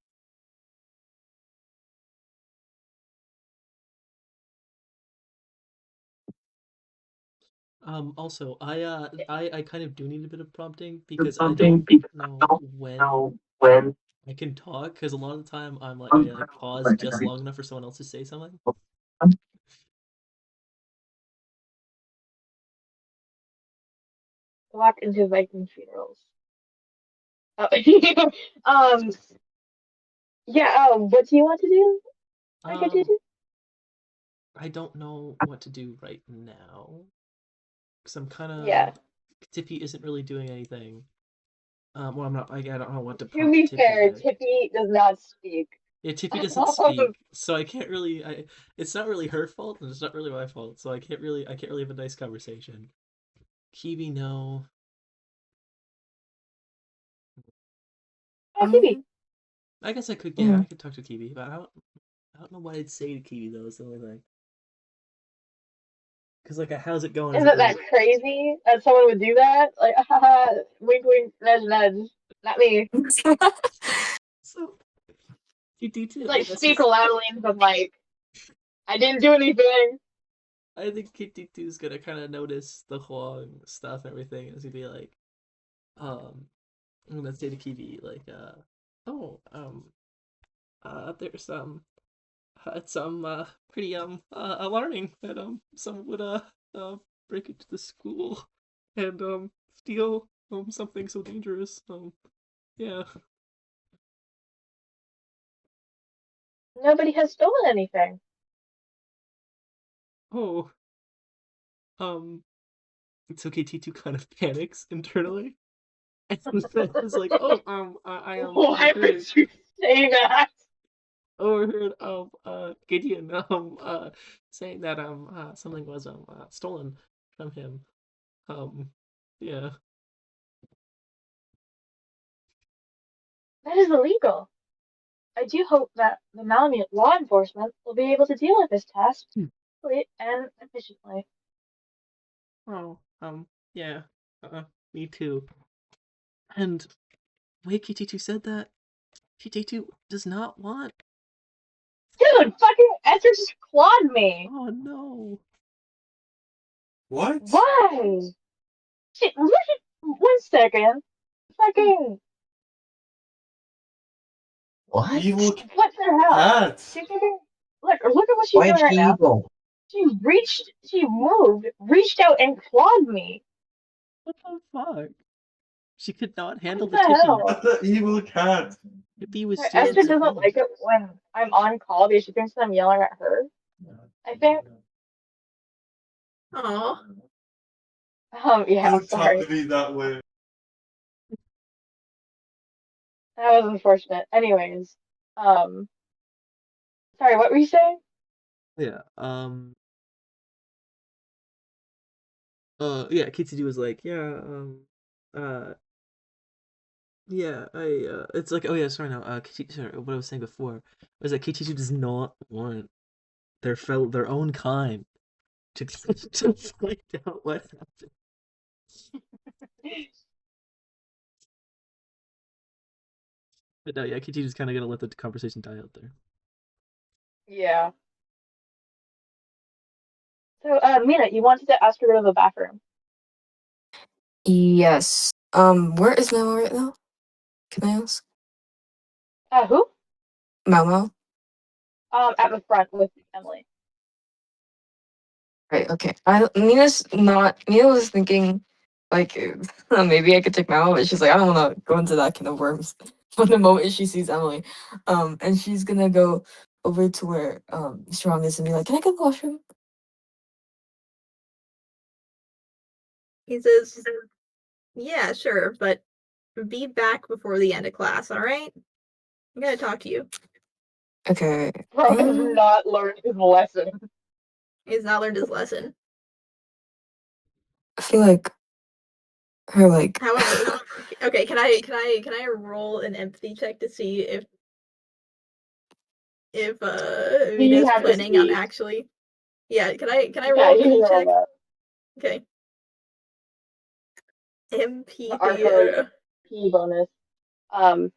Also, I kind of do need a bit of prompting because I don't know when I can talk because a lot of the time I like pause just long enough for someone else to say something. walk into Viking funerals. Yeah. What do you want to do? I don't know what to do right now because I'm kind of Yeah. Tippy isn't really doing anything. Well, I'm not. I don't know what to To prompt be Tippy fair, with. Tippy does not speak. Yeah, Tippy doesn't speak, so I can't really. It's not really her fault, and it's not really my fault. So I can't really have a nice conversation. Kiwi, no. Tippy. I guess I could. Yeah, I could talk to Kiwi, but I don't know what I'd say to Kiwi though. Is the only thing. Because like, how's it going? Isn't that crazy that someone would do that? Like, haha, wink, wink, nudge, nudge. Not me. So you do too. Like, speak loudly into the mic. I didn't do anything. I think Kit is gonna kind of notice the Huang stuff and everything. And it's gonna be like, I'm gonna say to Kiwi like, oh, there's it's pretty alarming that someone would break into the school and steal something so dangerous. Yeah. Nobody has stolen anything. Oh. So KT2 kind of panics internally. And says like, oh, I Why overheard, would you say that? overheard Gideon saying that something was stolen from him. Yeah. That is illegal. I do hope that the Malamute law enforcement will be able to deal with this task quickly and efficiently. Oh, yeah. Me too. And wait, KT2 said that KT2 does not want. Dude, fucking Esther just clawed me. Oh no. What? Why? Shit, look at 1 second. Fucking What? Evil what the hell? cat. She fucking look at what she's Why doing is right she now. evil? She moved, reached out and clawed me. What the fuck? She could not handle What the the tissue. hell? What the evil cat? Hippie was Sorry, still Esther in doesn't like it when I'm on call because she thinks that I'm yelling at her. I think. Aw. Yeah, Don't talk sorry. to me that way. That was unfortunate. Anyways, sorry, what were you saying? Yeah. Yeah. KT2 was like, yeah. Uh. Yeah. It's like, oh yeah. Sorry. Now. KT. Sorry. What I was saying before was that KT2 does not want their own kind to to find out what happened. But no, yeah. KT2 is kind of gonna let the conversation die out there. Yeah. So, Mina, you wanted to ask her to go to the bathroom. Yes. Where is Memo right now? Can I ask? Who? Memo? At the front with Emily. Right, okay. Mina was thinking, like, maybe I could take Memo, but she's like, I don't want to go into that can of worms from the moment she sees Emily. And she's gonna go over to where, Strong is and be like, can I go to the washroom? He says, yeah, sure, but be back before the end of class, alright? I'm gonna talk to you. Okay. Bro has not learned his lesson. He's not learned his lesson. I feel like her, like, However, okay, can I roll an empathy check to see if He Mina's had to planning on speak. actually? Yeah, can I Yeah, roll you a can P roll check? that. Okay. MP Our theater. P bonus. Sorry.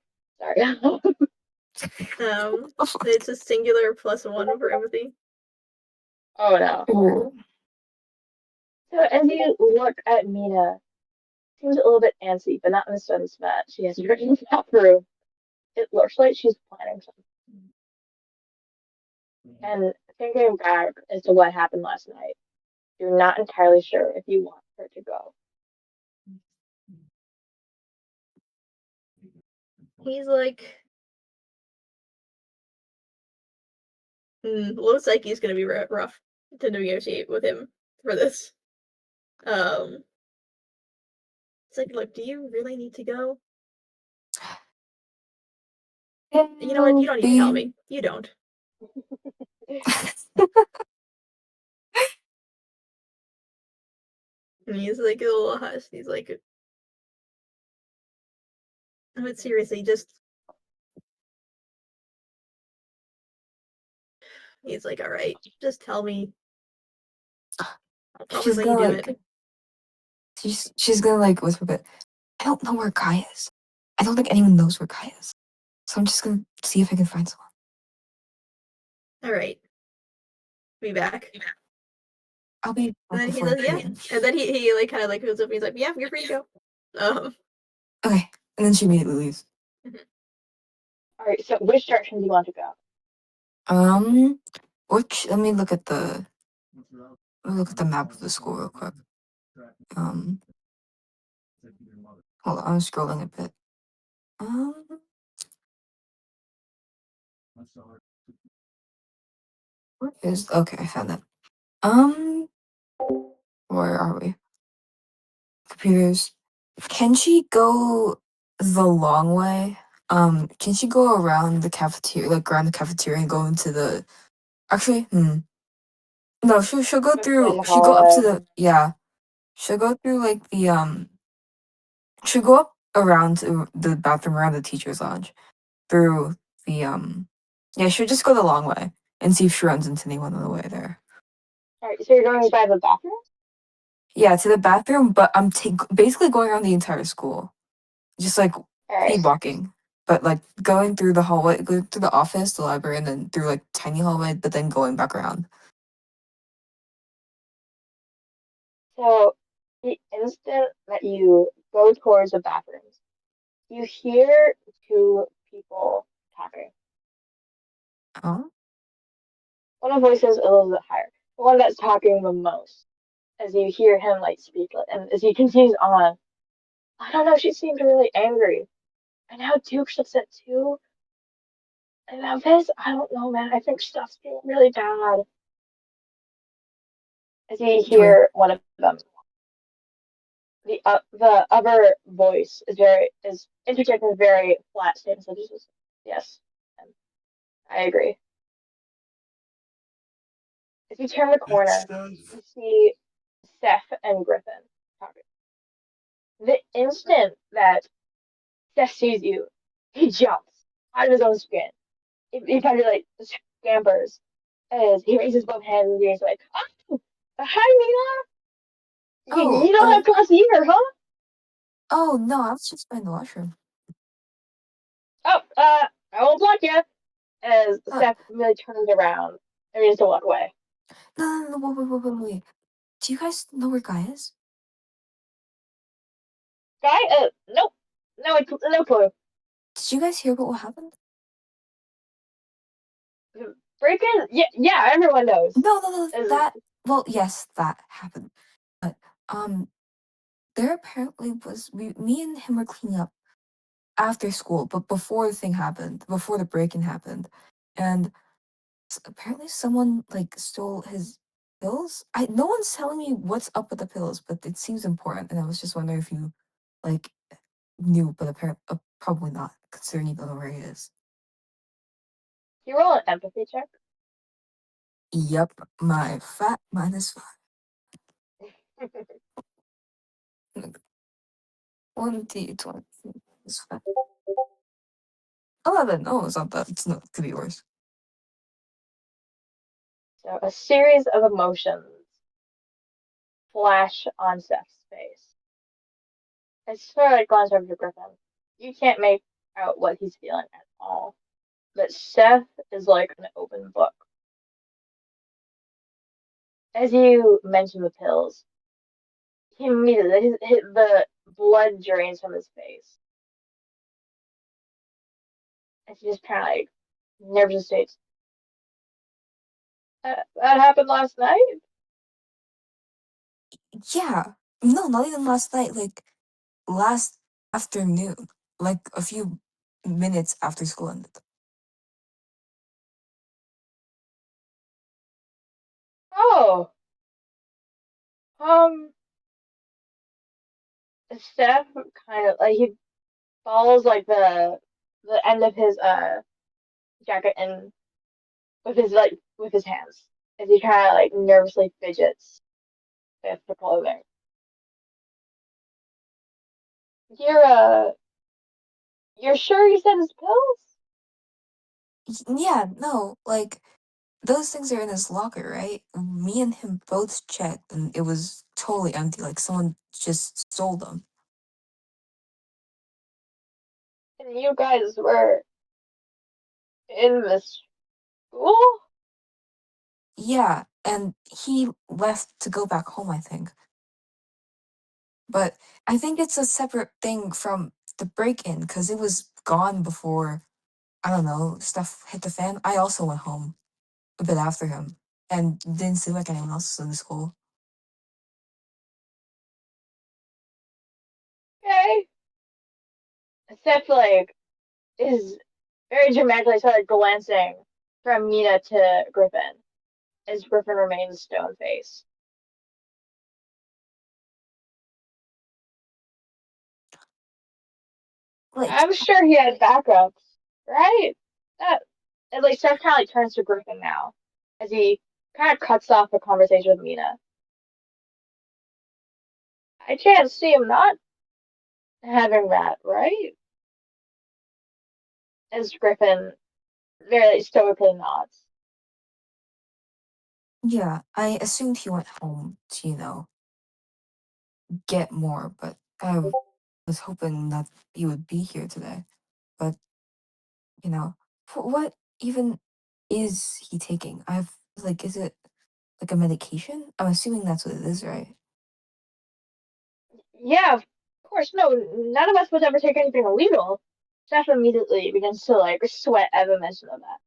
It's a singular +1 for empathy. Oh no. ooh. So as you look at Mina, seems a little bit antsy, but not in the sense that she has to go in the bathroom. It looks like she's planning something. And thinking back as to what happened last night, you're not entirely sure if you want her to go. He's like, low psyche is gonna be rough to negotiate with him for this. It's like, look, do you really need to go? You know what? You don't need to tell me. You don't. And he's like a little hushed. He's like, but seriously, just. He's like, all right, just tell me. I'll probably She's let you gonna, do like, it. she's gonna, like, whisper, but I don't know where Kai is. I don't think anyone knows where Kai is. So I'm just gonna see if I can find someone. All right, be back. I'll be And back then he before says, yeah. Korean. And then he like kind of like goes up and he's like, yeah, you're free to go. Okay. And then she immediately leaves. Alright, so which direction do you want to go? Let me look at the map of the school real quick. Hold on, I'm scrolling a bit. Where is okay? I found it. Where are we? Computers. Can she go the long way? Can she go around the cafeteria, like around the cafeteria, and go into the? Actually, no. She'll go through. Down the She'll go up to hallway. the. Yeah. She'll go through like the She'll go up around to the bathroom around the teacher's lounge through the Yeah, she'll just go the long way and see if she runs into anyone on the way there. Alright, so you're going by the bathroom? Yeah, to the bathroom, but I'm basically going around the entire school, just like Alright, speed walking, but like going through the hallway, going through the office, the library, and then through like tiny hallway, but then going back around. so the instant that you go towards the bathrooms, you hear two people talking. Oh, One of the voices a little bit higher. The one that's talking the most. As you hear him like speak, and as he continues on, I don't know, she seemed really angry. And now Duke's upset too. And now this, I don't know, man. I think stuff's getting really bad. As you Joy. hear one of them, the other voice is interjecting very flat statements. So just yes, I agree. If you turn the corner, you see Steph and Griffin talking. The instant that Steph sees you, he jumps out of his own skin. He kind of like scampers as he raises both hands and he's like, "Oh, hi, Mina. Oh, You don't have class either, huh?" oh no, I was just in the washroom. Oh, I won't block you. As Uh, Steph really turns around and begins to walk away. no, wait. Do you guys know where Guy is? Guy, nope, no clue. Did you guys hear what happened? Breaking, yeah, everyone knows. No, As, that, well, yes, that happened. But, there apparently was, me and him were cleaning up after school, but before the thing happened, before the break-in happened. And apparently someone, like, stole his pills? No one's telling me what's up with the pills, but it seems important, and I was just wondering if you, like, knew, but apparently, probably not, considering you don't know where he is. you roll an empathy check. Yep, my fat -5. 1d20 is fat. 11. Oh, it's not that. It's not. It could be worse. So a series of emotions flash on Steph's face. It's sort of like glance over to Griffin. You can't make out what he's feeling at all. But Steph is like an open book. As you mention the pills, he immediately the blood drains from his face. And he just kind of like nervous states, that happened last night? Yeah. No, not even last night. Like, last afternoon. Like, a few minutes after school ended. Oh, um, Steph kind of like he follows like the end of his jacket and with his hands as he kind of like nervously fidgets with the clothing. You're you're sure you said his pills? Yeah, no, like, those things are in his locker, right? Me and him both checked, and it was totally empty. Like, someone just stole them. And you guys were in the school? Yeah, and he left to go back home, I think. But I think it's a separate thing from the break-in, because it was gone before I don't know, stuff hit the fan, I also went home a bit after him and didn't see like anyone else in the school. Okay. Steph like is very dramatically started glancing from Mina to Griffin as Griffin remains stone faced. Like, I'm sure he had backups, right? That at least Steph kind of like turns to Griffin now as he kind of cuts off the conversation with Mina. I can't see him not having that, right? As Griffin very stoically nods. yeah, I assumed he went home to, get more, but I was hoping that he would be here today. But, what even is he taking? Is it like a medication? I'm assuming that's what it is, right? Yeah, of course. No, none of us would ever take anything illegal. Steph immediately begins to like sweat at the mention of that.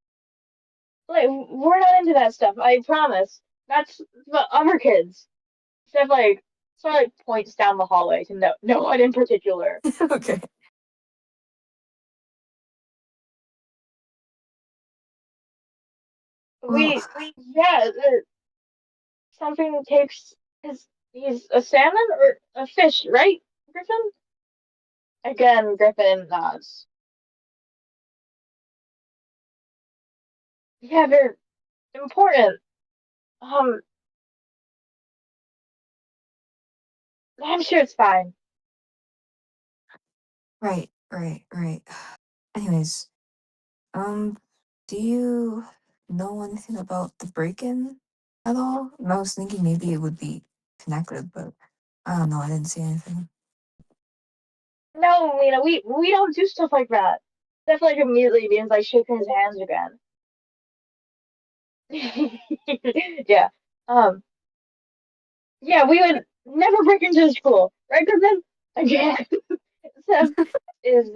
Like, we're not into that stuff. I promise. That's the other kids. Steph like sort of like points down the hallway to no one in particular. Okay. Well, Yeah, something takes his. He's a salmon or a fish, right, Griffin? Again, Griffin nods. Yeah, they're important. Um, I'm sure it's fine. right, right, right. Anyways, um, do you know anything about the break-in at all? I was thinking maybe it would be connected, but I don't know. I didn't see anything. No, we don't do stuff like that. Steph like immediately begins like shaking his hands again. Yeah. Um. Yeah, we would never break into the school, right, Griffin? Again. Steph is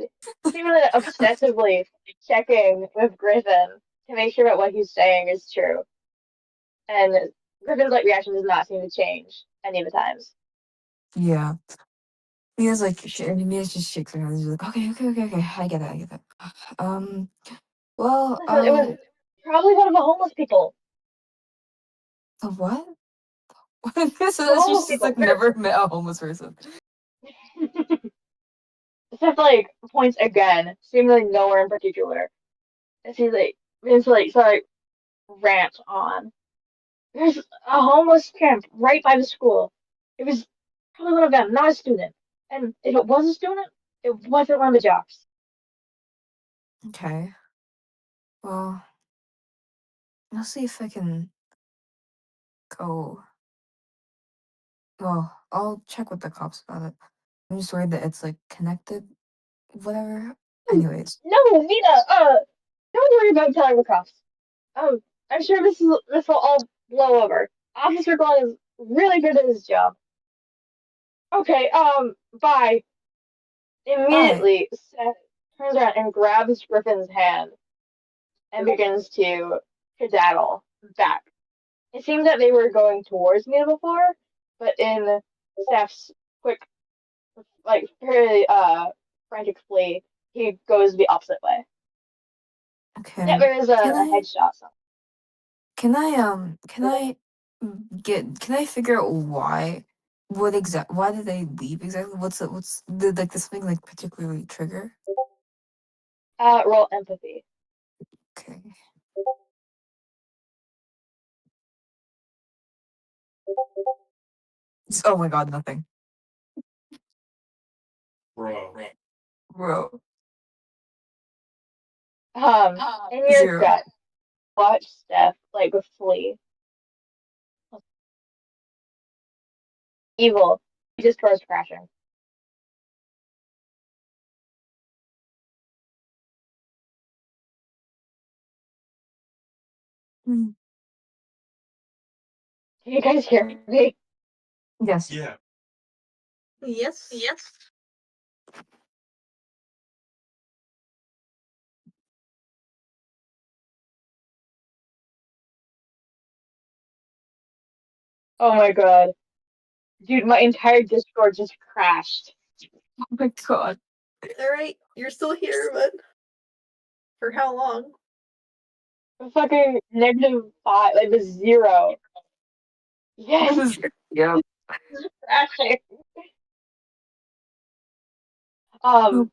seemingly obsessively checking with Griffin to make sure that what he's saying is true. And Griffin's like reaction does not seem to change any of the times. Yeah. Mia's like, Mia's just shakes her head. She's like, okay, okay, okay, okay. I get it, I get it. Um, well, Listen, it was probably one of the homeless people. the what? What is this? The She's homeless just people. like never met a homeless person. Steph like points again, seemingly nowhere in particular. And she's like begins to like sort of rant on. There's a homeless camp right by the school. It was probably one of them, not a student. And if it was a student, it wasn't one of the jocks. Okay. Well, I'll see if I can go. Well, I'll check with the cops about it. I'm just worried that it's like connected, whatever. Anyways, No, Vita, don't worry about telling the cops. Um, I'm sure this will all blow over. Officer Glenn is really good at his job. Okay, bye. bye. Immediately, Seth turns around and grabs Griffin's hand and begins to skedaddle back. It seems that they were going towards me before, but in Steph's quick, like very frantic flee, he goes the opposite way. Yeah, Okay. there is Can a I? headshot. Can I figure out why? Why did they leave exactly? Did like this thing like particularly trigger? Roll empathy. Okay. Oh my god, nothing. Bro. Bro. In your 0. gut, watch Steph like flee. Evil. He just starts crashing. Mm. Can you guys hear me? Yes. Yeah. Yes. Oh my god. Dude, my entire Discord just crashed. Oh my god. Alright, you're still here, but for how long? Fucking -5, like the 0. Yes, Yeah. it's crashing. Oh,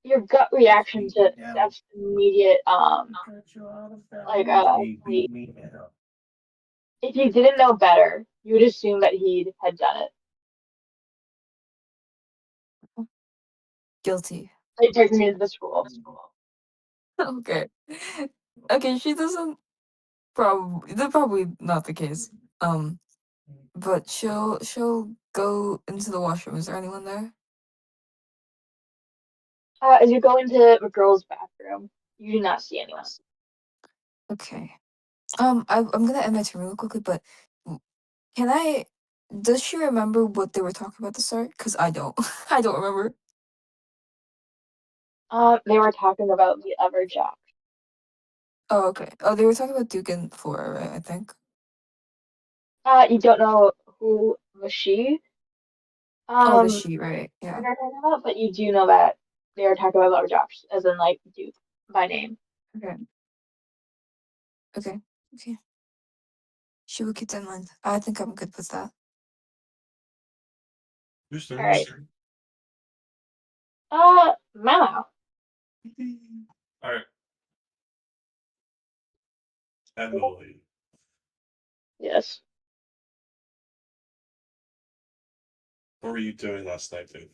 Your gut reaction to Steph's immediate like tweet. If you didn't know better, you would assume that he had done it. guilty. Like taking me to the school. Okay. Okay, she doesn't probably that's probably not the case. But she'll go into the washroom. Is there anyone there? As you go into the girls' bathroom, you do not see anyone. Okay. I'm gonna end my turn real quickly, but can I? Does she remember what they were talking about at the start? Cause I don't. I don't remember. They were talking about the other job. Oh, okay. Oh, they were talking about Duke and Flora, right? I think. You don't know who was she, Oh, the um, she, right? that Yeah. they're talking about, but you do know that they are talking about other jobs, as in like Duke by name. Okay. Okay. Okay. She will keep that in mind. I think I'm good with that. Who's All right. turn? Mama. Alright. Emily. Yes. What were you doing last night, dude?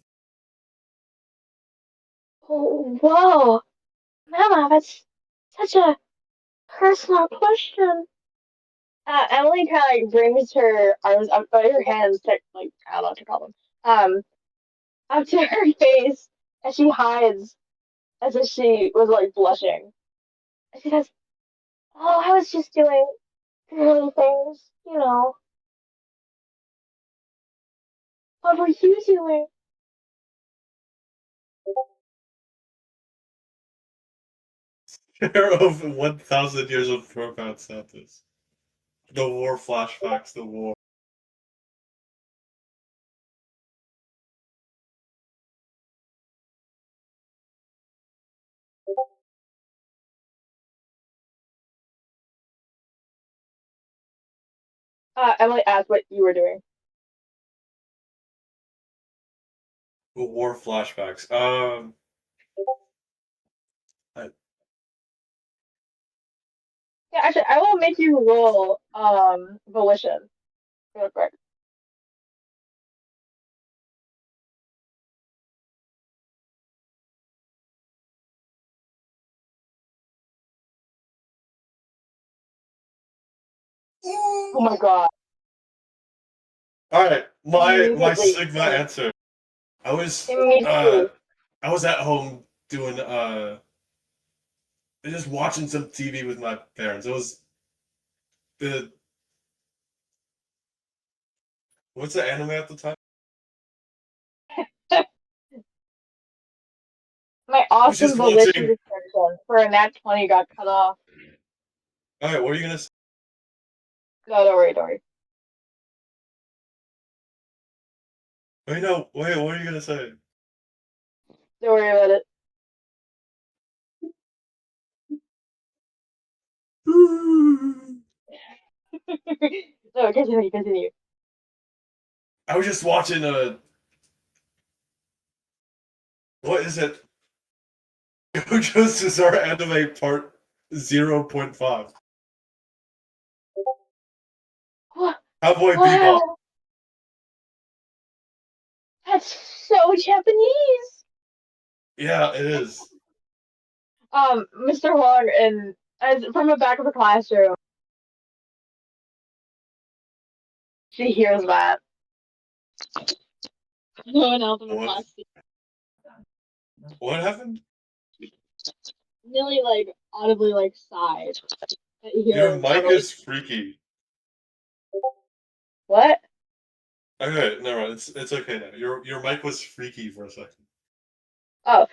Oh, whoa, Mama, that's such a personal question. Emily kind of like brings her arms up, by her hands, to, like, I don't know what to call them, up to her face, and she hides as if she was like blushing. And she says, "Oh, I was just doing girly things, you know. What were you doing?" Share of 1,000 years of profound sadness. The war flashbacks, the war. Emily asked what you were doing. The war flashbacks. I, Yeah, actually, I will make you roll volition real quick. Oh my god. Alright, my Immediately. Sigma answer. I was Immediately. I was at home doing just watching some TV with my parents. It was the what's the anime at the time? My I was awesome just volition watching. description for a nat 20 got cut off. Alright, what are you gonna say? No, don't worry, don't worry. Wait, no, wait, what are you gonna say? Don't worry about it. No, continue, continue. I was just watching what is it? JoJo's Bizarre Anime Part 0.5. What? Cowboy Bebop. Wow, that's so Japanese. Yeah, it is. Mr. Huang, and as from the back of the classroom, she hears that. No one else in the What? class What happened? nearly like audibly like sighed at Your hearing mic Emily. is freaky. What? Okay, never mind. It's okay now. Your mic was freaky for a second. Oh,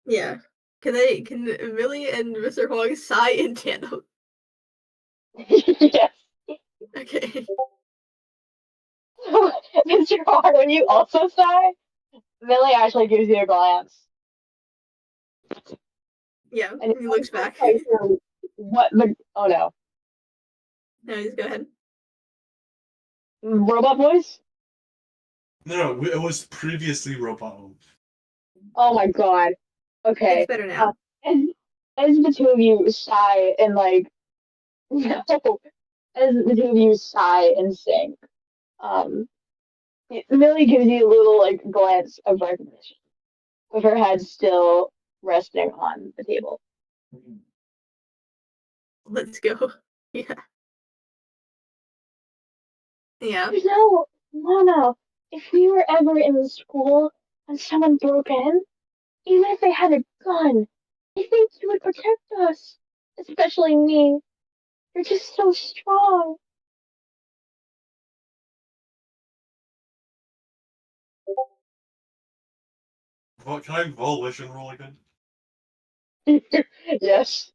Yeah. Can Millie and Mr. Huang sigh in tandem? Yes. Okay. So, Mr. Hart, when you also sigh, Millie actually gives you a glance. Yeah, And he looks I'm not back. quite sure what the. Oh no. No, just go ahead. Robot voice? No, it was previously Robot Home. Oh my god. It's Okay. better now. As, as the two of you sigh and like. No. As the two of you sigh and sing, um, Millie gives you a little like glance of recognition, with her head still resting on the table. Let's go. Yeah. Yeah. No. If we were ever in the school and someone broke in, even if they had a gun, I think you would protect us. Especially me. You're just so strong. What, can I volition roll again? Yes.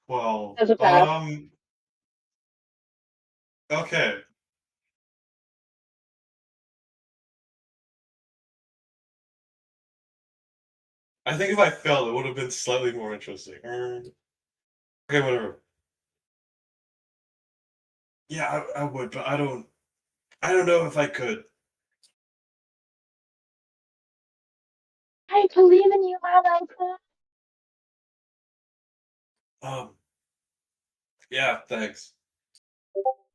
12. That's a pass. Okay. I think if I failed, it would have been slightly more interesting. Okay, whatever. Yeah, I would, but I don't know if I could. I believe in you, Mama. Yeah, thanks.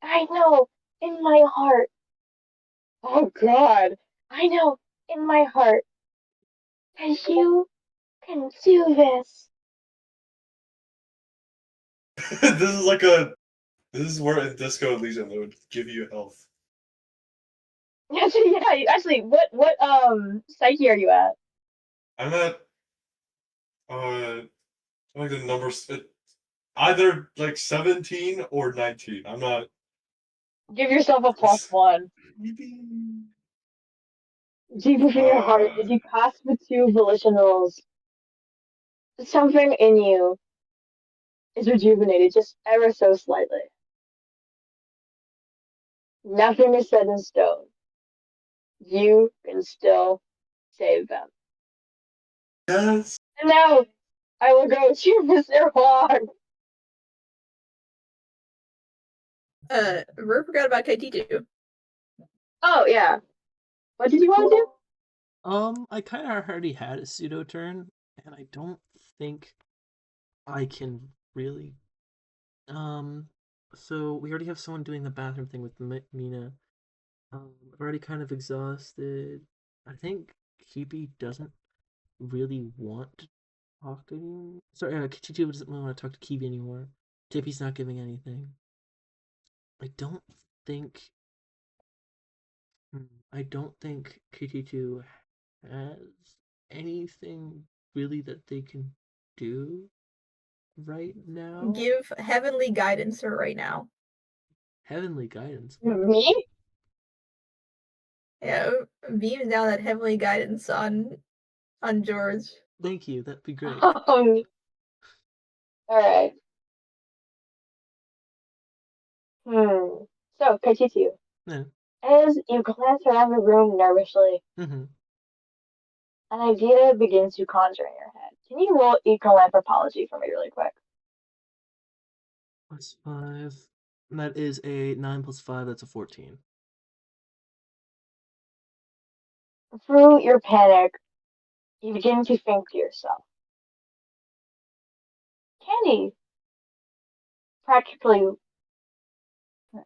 I know in my heart. Oh God. I know in my heart that you can do this. This is where in Disco Elysium they would give you health. Actually, yeah. Actually, what psyche are you at? I'm at like the numbers either like 17 or 19. I'm not. Give yourself a +1. Maybe. Deep within your heart, as you pass the two volition rolls, something in you is rejuvenated just ever so slightly. Nothing is set in stone. You can still save them. Yes. And now, I will go to Mr. Huang. Ro forgot about Kaititu. Oh, yeah. What did you want to do? I kind of already had a pseudo turn, and I don't think I can really. So we already have someone doing the bathroom thing with Mina. I've already kind of exhausted. I think Kibi doesn't really want to talk to you. Sorry, Kichitu doesn't really want to talk to Kibi anymore. JP's not giving anything. I don't think. I don't think KT2 has anything really that they can do right now. Give heavenly guidance her right now. Heavenly guidance. Me? Yeah, beam down that heavenly guidance on George. Thank you. That'd be great. Alright. So, Kachitu, Yeah. as you glance around the room nervously, Mm-hmm. an idea begins to conjure in your head. Can you roll eco-anthropology for me really quick? +5. And that is a 9 + 5. That's a 14. Through your panic, you begin to think to yourself, Candy practically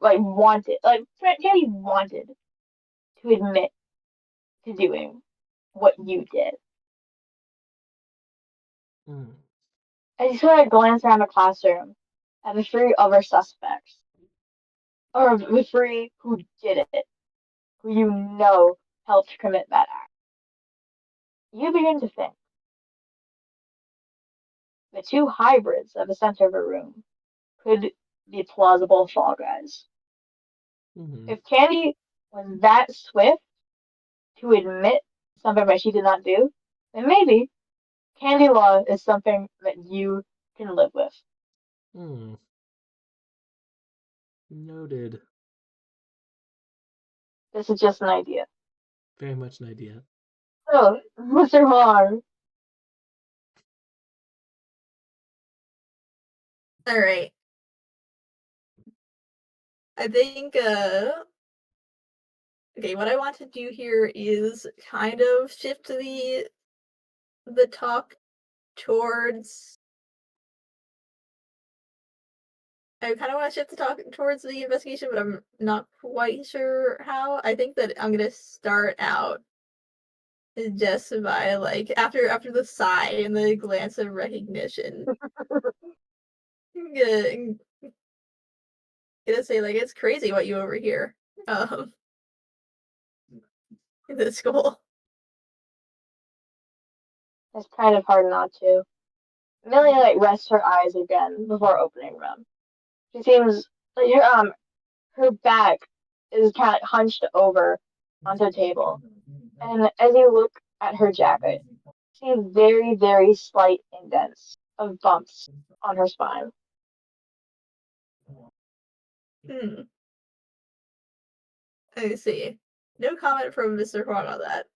Candy wanted to admit to doing what you did. Mm. As you sort of glance around the classroom at the three other suspects, or the three who did it, who you know helped commit that act, you begin to think the two hybrids at the center of the room could be plausible fall guys. Mm-hmm. If Candy was that swift to admit something that she did not do, then maybe candy law is something that you can live with. Hmm. Noted. This is just an idea. Very much an idea. So, Mr. Huang, All right. I think okay, what I want to do here is kind of shift the talk towards I kind of want to shift the talk towards the investigation, but I'm not quite sure how. I think that I'm gonna start out just by like after the sigh and the glance of recognition. I'm gonna say like it's crazy what you overhear in the school. it's kind of hard not to. Millie like rests her eyes again before opening them. She seems like her back is kind of hunched over onto the table, and as you look at her jacket, you see very, very slight indents of bumps on her spine. Hmm. I see. No comment from Mr. Huang on that.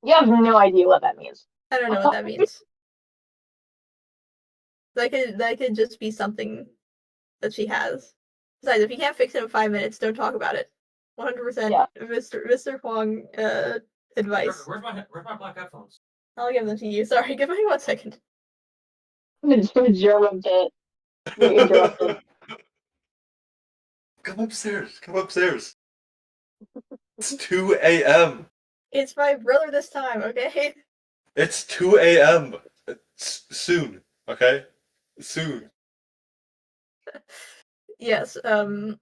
You have no idea what that means. I don't know what that means. That could just be something that she has. Besides, if you can't fix it in 5 minutes, don't talk about it. 100% Yeah. Mr. Huang advice. Where's my black headphones? I'll give them to you. Sorry, give me 1 second. The German bit. You interrupted. Come upstairs. Come upstairs. It's 2 a.m. It's my brother this time, okay? It's 2 a.m. Soon. Okay? Soon. Yes, and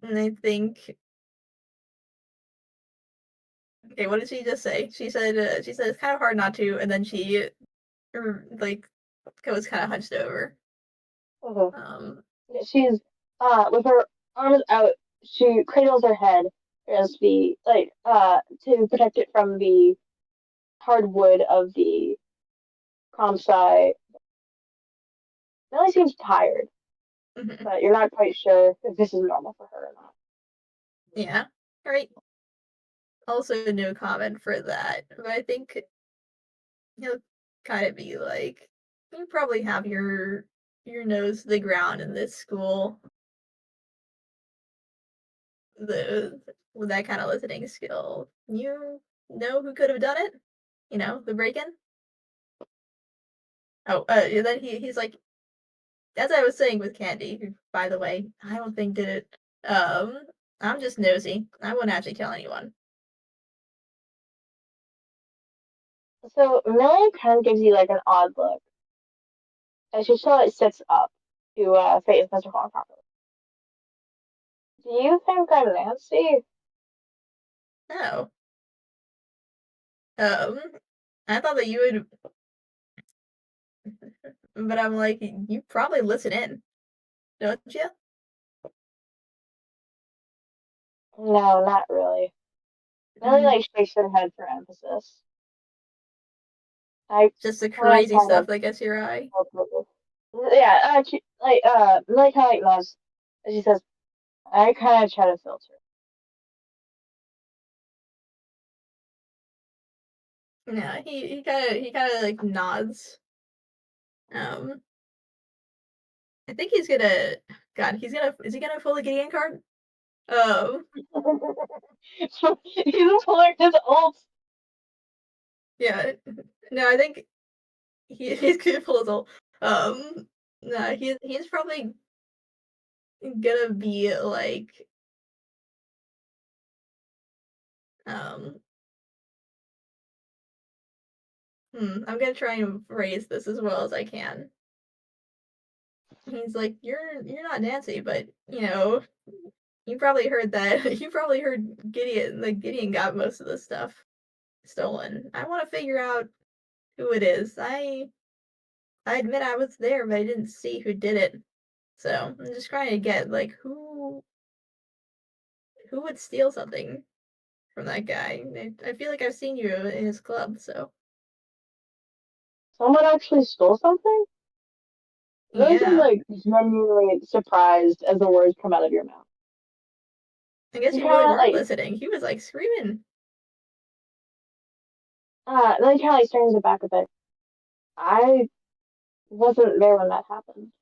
I think okay, what did she just say? She said it's kind of hard not to, and then she like goes kind of hunched over. Mhm. Um, She's with her arms out. She cradles her head as the to protect it from the hard wood of the campsite. Millie seems tired, mhm. but you're not quite sure if this is normal for her or not. Yeah. All right. Also, no comment for that. But I think he'll kind of be like, you probably have your nose to the ground in this school. The with that kind of listening skill, you know who could have done it? You know, the break-in. Oh, then he's like, as I was saying with Candy, who, by the way, I don't think did it. I'm just nosy. I wouldn't actually tell anyone. So Millie kind of gives you like an odd look as she slowly sits up to face Mr. Huang properly. Do you think I'm Nancy? Oh. Um, I thought that you would, but I'm like, you probably listen in, don't you? No, not really. Millie like shakes her head for emphasis. I Just the kind crazy stuff that gets your eye. yeah, Millie kind of like nods. And she says, I kind of try to filter. Yeah, he kind of like nods. Um, I think he's gonna. God, is he gonna pull a Gideon card? Um, He's pulling his ult. yeah. No, I think he's gonna pull his ult. No, he's probably gonna be like, um, I'm gonna try and phrase this as well as I can. He's like, you're not Nancy, but you know, you probably heard that. You probably heard Gideon. Like Gideon got most of the stuff stolen. I want to figure out who it is. I admit I was there, but I didn't see who did it. So I'm just trying to get like who would steal something from that guy. I feel like I've seen you in his club, so Someone actually stole something? You really seem yeah. like genuinely surprised as the words come out of your mouth. I guess You you really kind of weren't like, listening. He was like screaming. then he kind of like straightens it back a bit. I wasn't there when that happened.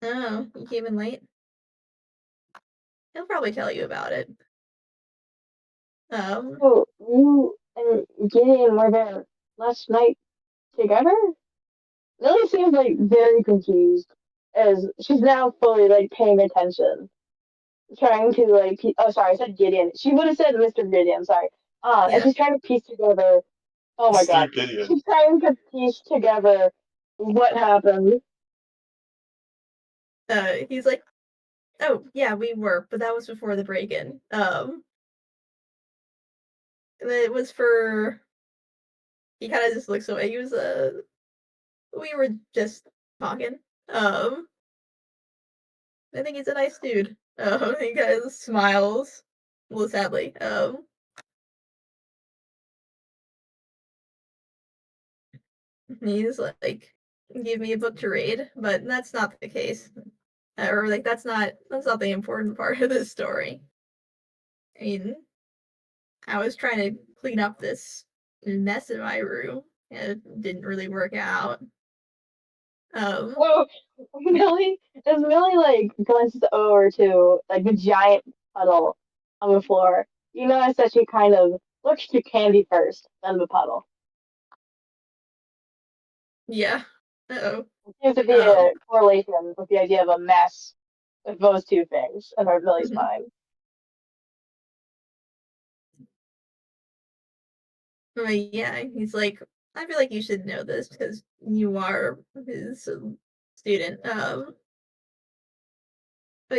Oh, you came in late? He'll probably tell you about it. So you and Gideon were there last night together? Lily seems like very confused as she's now fully like paying attention, trying to like. Oh, sorry, I said Gideon. She would have said Mr. Gideon. Sorry. And Yeah. she's trying to piece together. Oh my God, Mr. Gideon. she's trying to piece together what happened. He's like, oh yeah, we were, but that was before the break-in. It was for. He kind of just looks away. He was we were just talking. I think he's a nice dude. He kind of smiles, a little sadly. He's like, give me a book to read, but that's not the case. Or like that's not the important part of this story. I mean, I was trying to clean up this mess in my room. And it didn't really work out. Whoa, Millie like glances over to like the giant puddle on the floor. You notice that she kind of looks to Candy first, then the puddle. Yeah. Uh-oh. Seems to be Um, a correlation with the idea of a mess with those two things in her Millie's mhm. mind. But yeah, he's like, I feel like you should know this because you are his student. But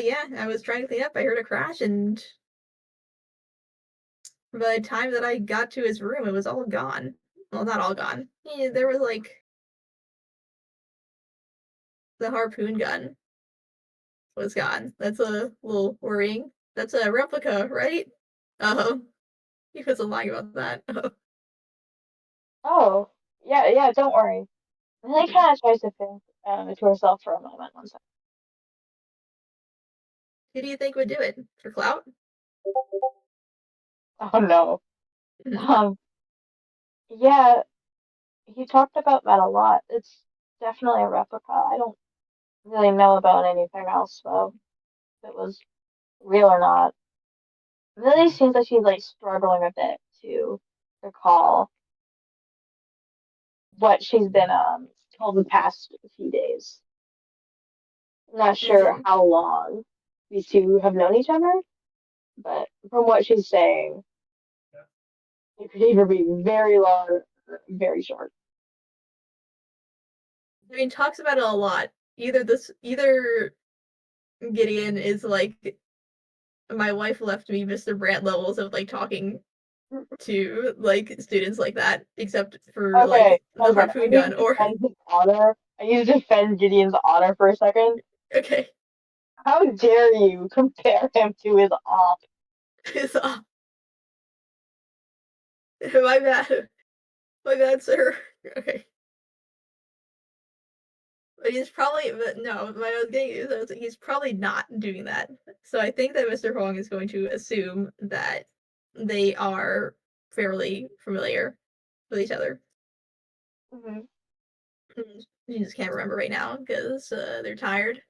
yeah, I was trying to clean up. I heard a crash, and by the time that I got to his room, it was all gone. Well, not all gone. Yeah, there was like the harpoon gun was gone. That's a little worrying. That's a replica, right? He wasn't lying about that. Oh, yeah, don't worry. Millie kind of tries to think to herself for a moment. One second. Who do you think would do it? For clout? Oh no. Mhm. Yeah, he talked about that a lot. It's definitely a replica. I don't really know about anything else though, if it was real or not. Millie seems like she's like struggling a bit to recall what she's been told the past few days. Not As sure in, how long these two have known each other, but from what she's saying, it could either be very long or very short. I mean, talks about it a lot. Either Gideon is like, my wife left me Mr. Brandt levels of like talking to like students like that, except for Okay, like the hold on. I harpoon need gun. to Or defend his honor. I need to defend Gideon's honor for a second. okay, How dare you compare him to his op? it's my bad, sir. Okay. But he's probably, but no, what I was getting is he's probably not doing that. So I think that Mr. Huang is going to assume that they are fairly familiar with each other. Hmm. You just can't remember right now because they're tired.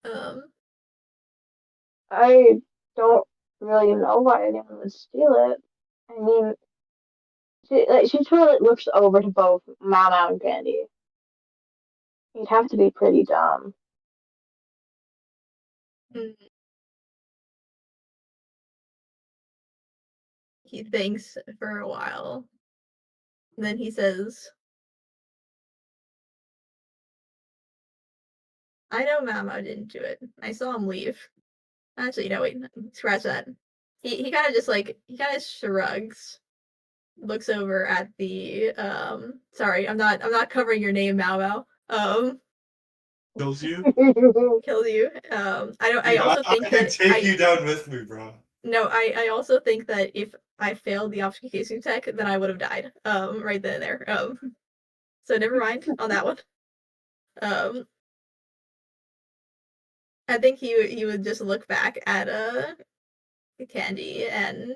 Um, I don't really know why anyone would steal it. I mean, she sort of looks over to both Mama and Candy. You'd have to be pretty dumb. he thinks for a while. And then he says, I know Mama didn't do it. I saw him leave. Actually, no, wait, scratch that. He kind of just like, he kind of shrugs, looks over at the, sorry, I'm not covering your name, Mao Mao. Kills you? Kills you. I Dude, also I think can that take you down with me, bro. No, I also think that if I failed the obfuscation casing tech, then I would have died. Right then and there. So never mind on that one. I think he would just look back at Candy and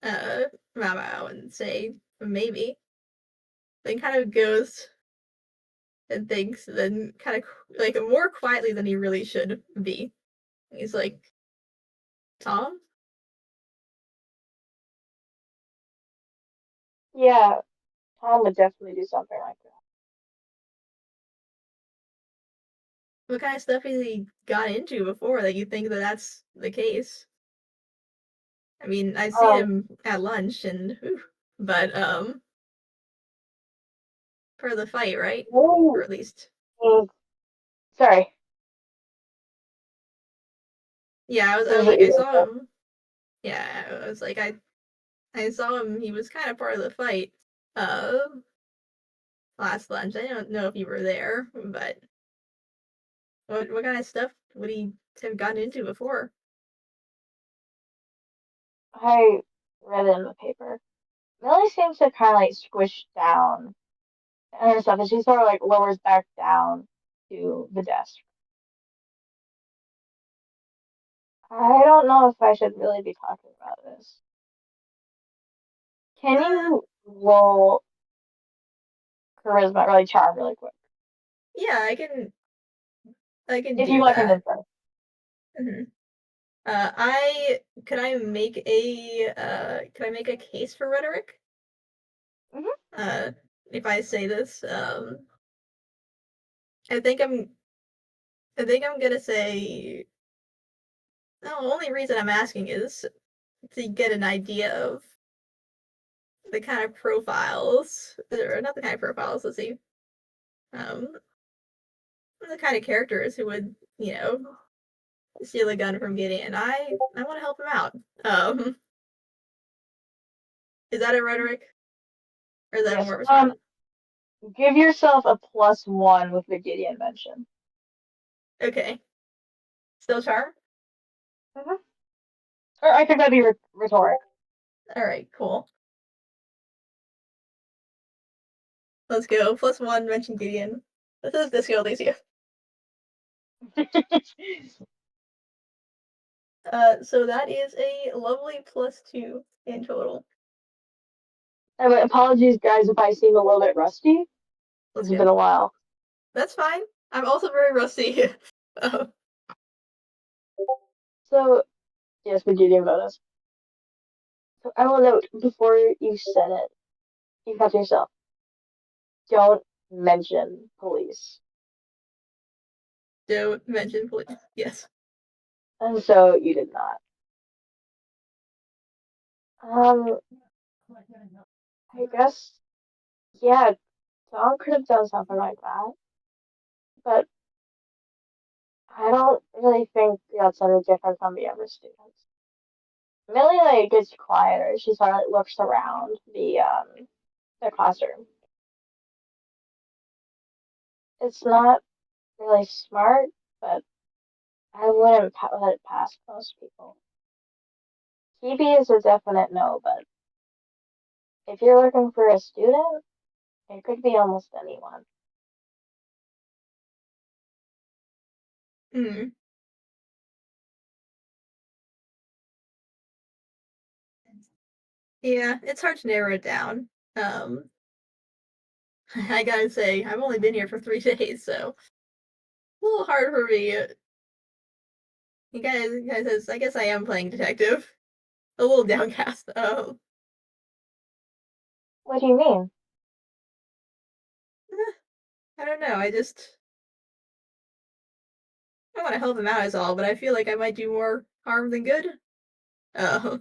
Mao and say maybe. Then kind of goes and thinks, then kind of like more quietly than he really should be. He's like, Tom? Yeah, Tom would definitely do something like that. What kind of stuff has he got into before that you think that that's the case? I mean, I see him at lunch and, whew, but for the fight, right? Or at least, sorry. yeah. I saw him. Yeah, I was like, I saw him. He was kind of part of the fight. Uh, last lunch. I don't know if you were there, but what kind of stuff would he have gotten into before? I read it in the paper. Millie seems to kind of like squish down and stuff, and she sort of like lowers back down to the desk. I don't know if I should really be talking about this. Can you roll charisma, really charm, really quick? Yeah, I can If you do want that. convince her. Mm-hmm. Could I make a case for rhetoric? Mm-hmm. If I say this, I think I'm gonna say the only reason I'm asking is to get an idea of the kind of profiles, or not the kind of profiles, let's see, um, the kind of characters who would, steal a gun from Gideon. I want to help him out. Is that a rhetoric, or is that Yes. more of a charm? Give yourself a +1 with the Gideon mention. Okay, still charm. Mm-hmm. Or I think that'd be rhetoric. All right, cool. Let's go. +1, mention Gideon. This is Disco Elysia. So that is a lovely +2 in total. Apologies, guys, if I seem a little bit rusty. It's been a while. That's fine. I'm also very rusty. So, yes, the Gideon bonus. So I will note before you said it, you thought to yourself, don't mention police. Don't mention police. Yes. And so you did not. I guess, yeah, Tom could have done something like that, but I don't really think that's any different from the other students. Millie like gets quieter. She sort of like, looks around the classroom. It's not really smart, but I wouldn't let it pass most people. Kibi is a definite no, but if you're looking for a student, it could be almost anyone. Hmm. Yeah, it's hard to narrow it down. I gotta say, I've only been here for 3 days, so a little hard for me. You guys, I guess I am playing detective. A little downcast. What do you mean? I don't know. I want to help him out is all, but I feel like I might do more harm than good. Uh,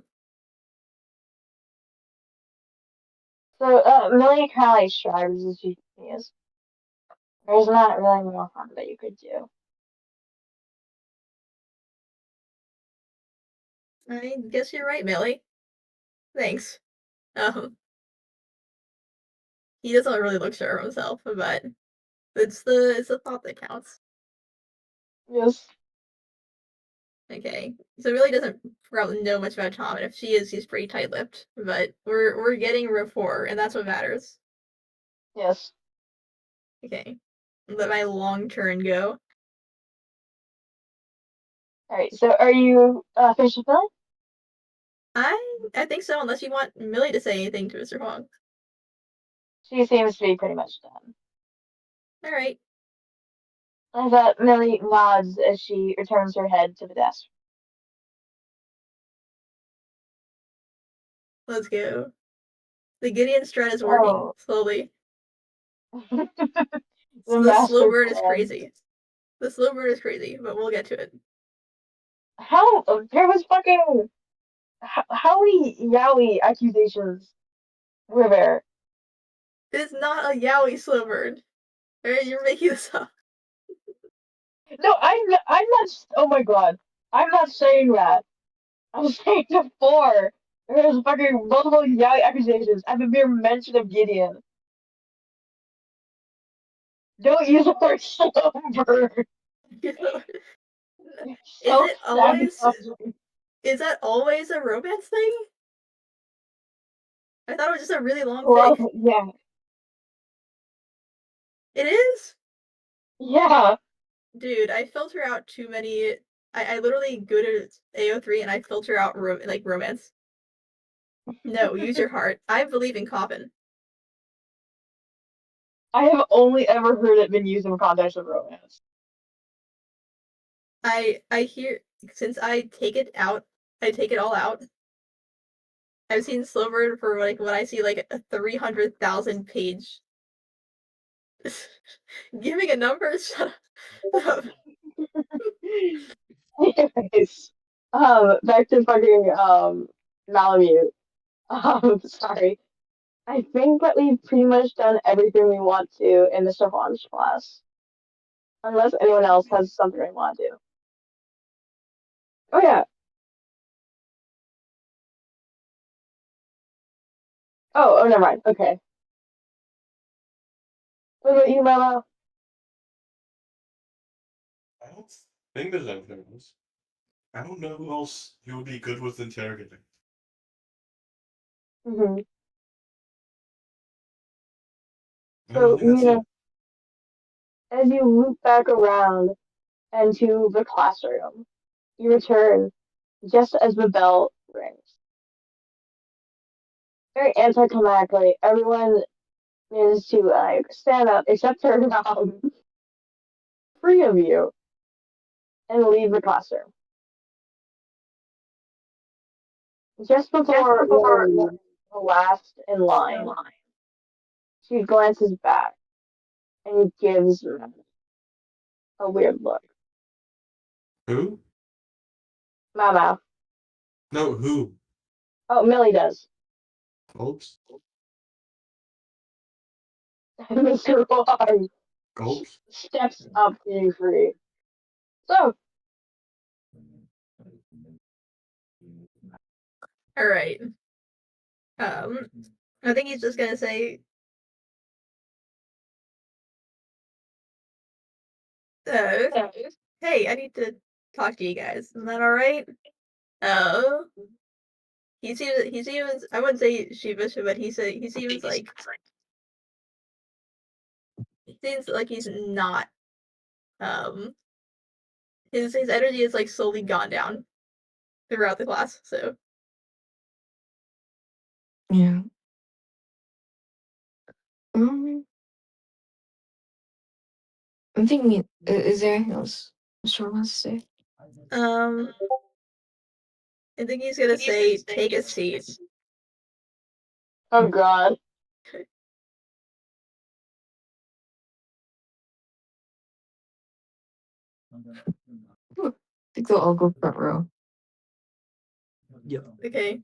So, Millie kind of like shrugs as she continues. There's not really more harm that you could do. I guess you're right, Millie. Thanks. Um, he doesn't really look sure of himself, but it's the thought that counts. Yes. Okay, so really doesn't probably know much about Tom, and if she is, he's pretty tight-lipped. But we're getting rapport, and that's what matters. Yes. Okay, let my long turn go. All right. So, are you finished with Millie? I think so, unless you want Millie to say anything to Mr. Huang. She seems to be pretty much done. All right. I thought Millie nods as she returns her head to the desk. Let's go. The Gideon strut is working Oh. slowly. The The slow master burn is plan. crazy. The slow burn is crazy, but we'll get to it. How there was fucking how many yaoi accusations were there? It is not a yaoi slow burn. Alright, you're making this up. No, I'm not. Oh my god, I'm not saying that. I'm saying before there was fucking multiple yaoi accusations at the mere mention of Gideon. Don't use the word slow burn. Self-sabotaging. Is that always a romance thing? I thought it was just a really long Well, fic. yeah, It is? yeah. Dude, I filter out too many. I literally go to AO3 and I filter out romance. No, use your heart. I believe in Coffin. I have only ever heard it been used in the context of romance. I hear, since I take it out, I take it all out. I've seen Slowbird for like when I see like a 300,000 page. Giving a number? Shut up. Anyways, back to fucking Malamute. Sorry. I think that we've pretty much done everything we want to in Mr. Huang's class. Unless anyone else has something they want to do. Oh yeah. Oh, never mind. Okay. What about you, Mama? I don't think there's anything else. I don't know who else you would be good with interrogating. Mm-hmm. No, I So, think that's it. as you loop back around into the classroom, you return just as the bell rings. Very anticlimactically, everyone manages to stand up except for three of you and leave the classroom. Just before Lily, the last in line, she glances back and gives a weird look. Who? Mama. No, who? Oh, Millie does. Gulps? Mr. Wong Gulps? steps up to you three. So, Alright. I think he's just gonna say, hey, I need to talk to you guys. Isn't that alright? Oh. He seems, I wouldn't say sheepish, but he seems like, he's not, his energy is like slowly gone down throughout the class, so. Yeah. Um, I'm thinking, is there anything else Mr. wants to say? I think he's gonna say, take a seat. oh god. I think they'll all go front row. Yep. Okay.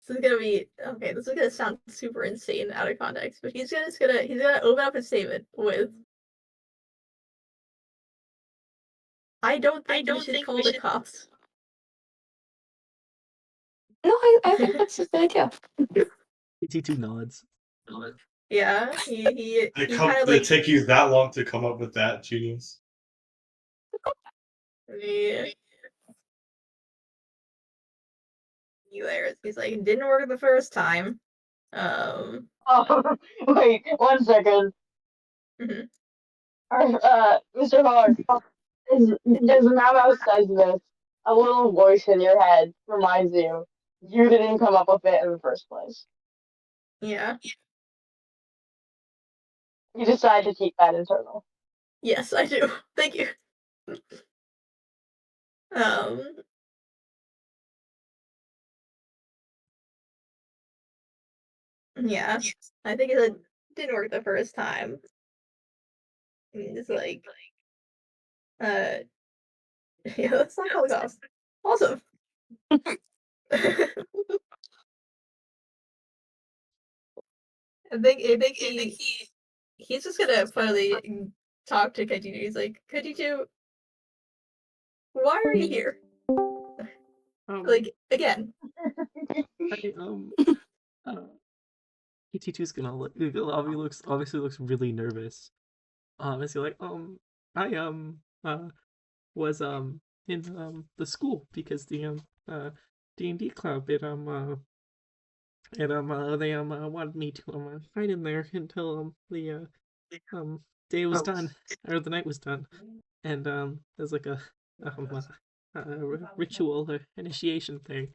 This is gonna be okay. This is gonna sound super insane out of context, but he's gonna open up his statement with, "I don't think we should call the cops." No, I think that's a good idea. T2 nods. Yeah, he It kind of did it like, take you that long to come up with that, genius? yeah. there. He's like, it didn't work the first time. Oh, wait, 1 second. Mhm. Mr. Hart, as Mamo says this, a little voice in your head reminds you didn't come up with it in the first place. Yeah. You decided to keep that internal. Yes, I do. Thank you. Yeah. I think it didn't work the first time. It's like, uh, yeah, let's not call the cops. Awesome. I think he's just gonna finally talk to Kajitu. He's like, Kajitu, why are you here? Like, again. I, ET2's gonna look. Obviously looks really nervous. As you're like, I was in the school because the D&D club they wanted me to hide in there until the day was done or the night was done, and there's like a ritual or initiation thing.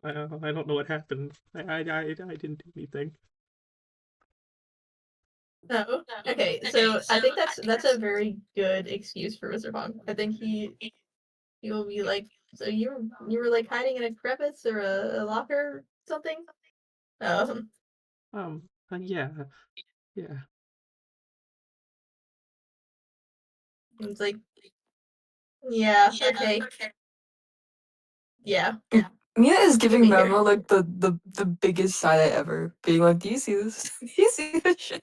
I don't know what happened. I didn't do anything. Oh, okay. So I think that's a very good excuse for Mr. Fong. I think he will be like, so you were like hiding in a crevice or a locker or something? Yeah, yeah. It's like, yeah, okay. Yeah. Mia is giving Be here. Memo like the biggest side eye ever, being like, "Do you see this? Do you see this shit?"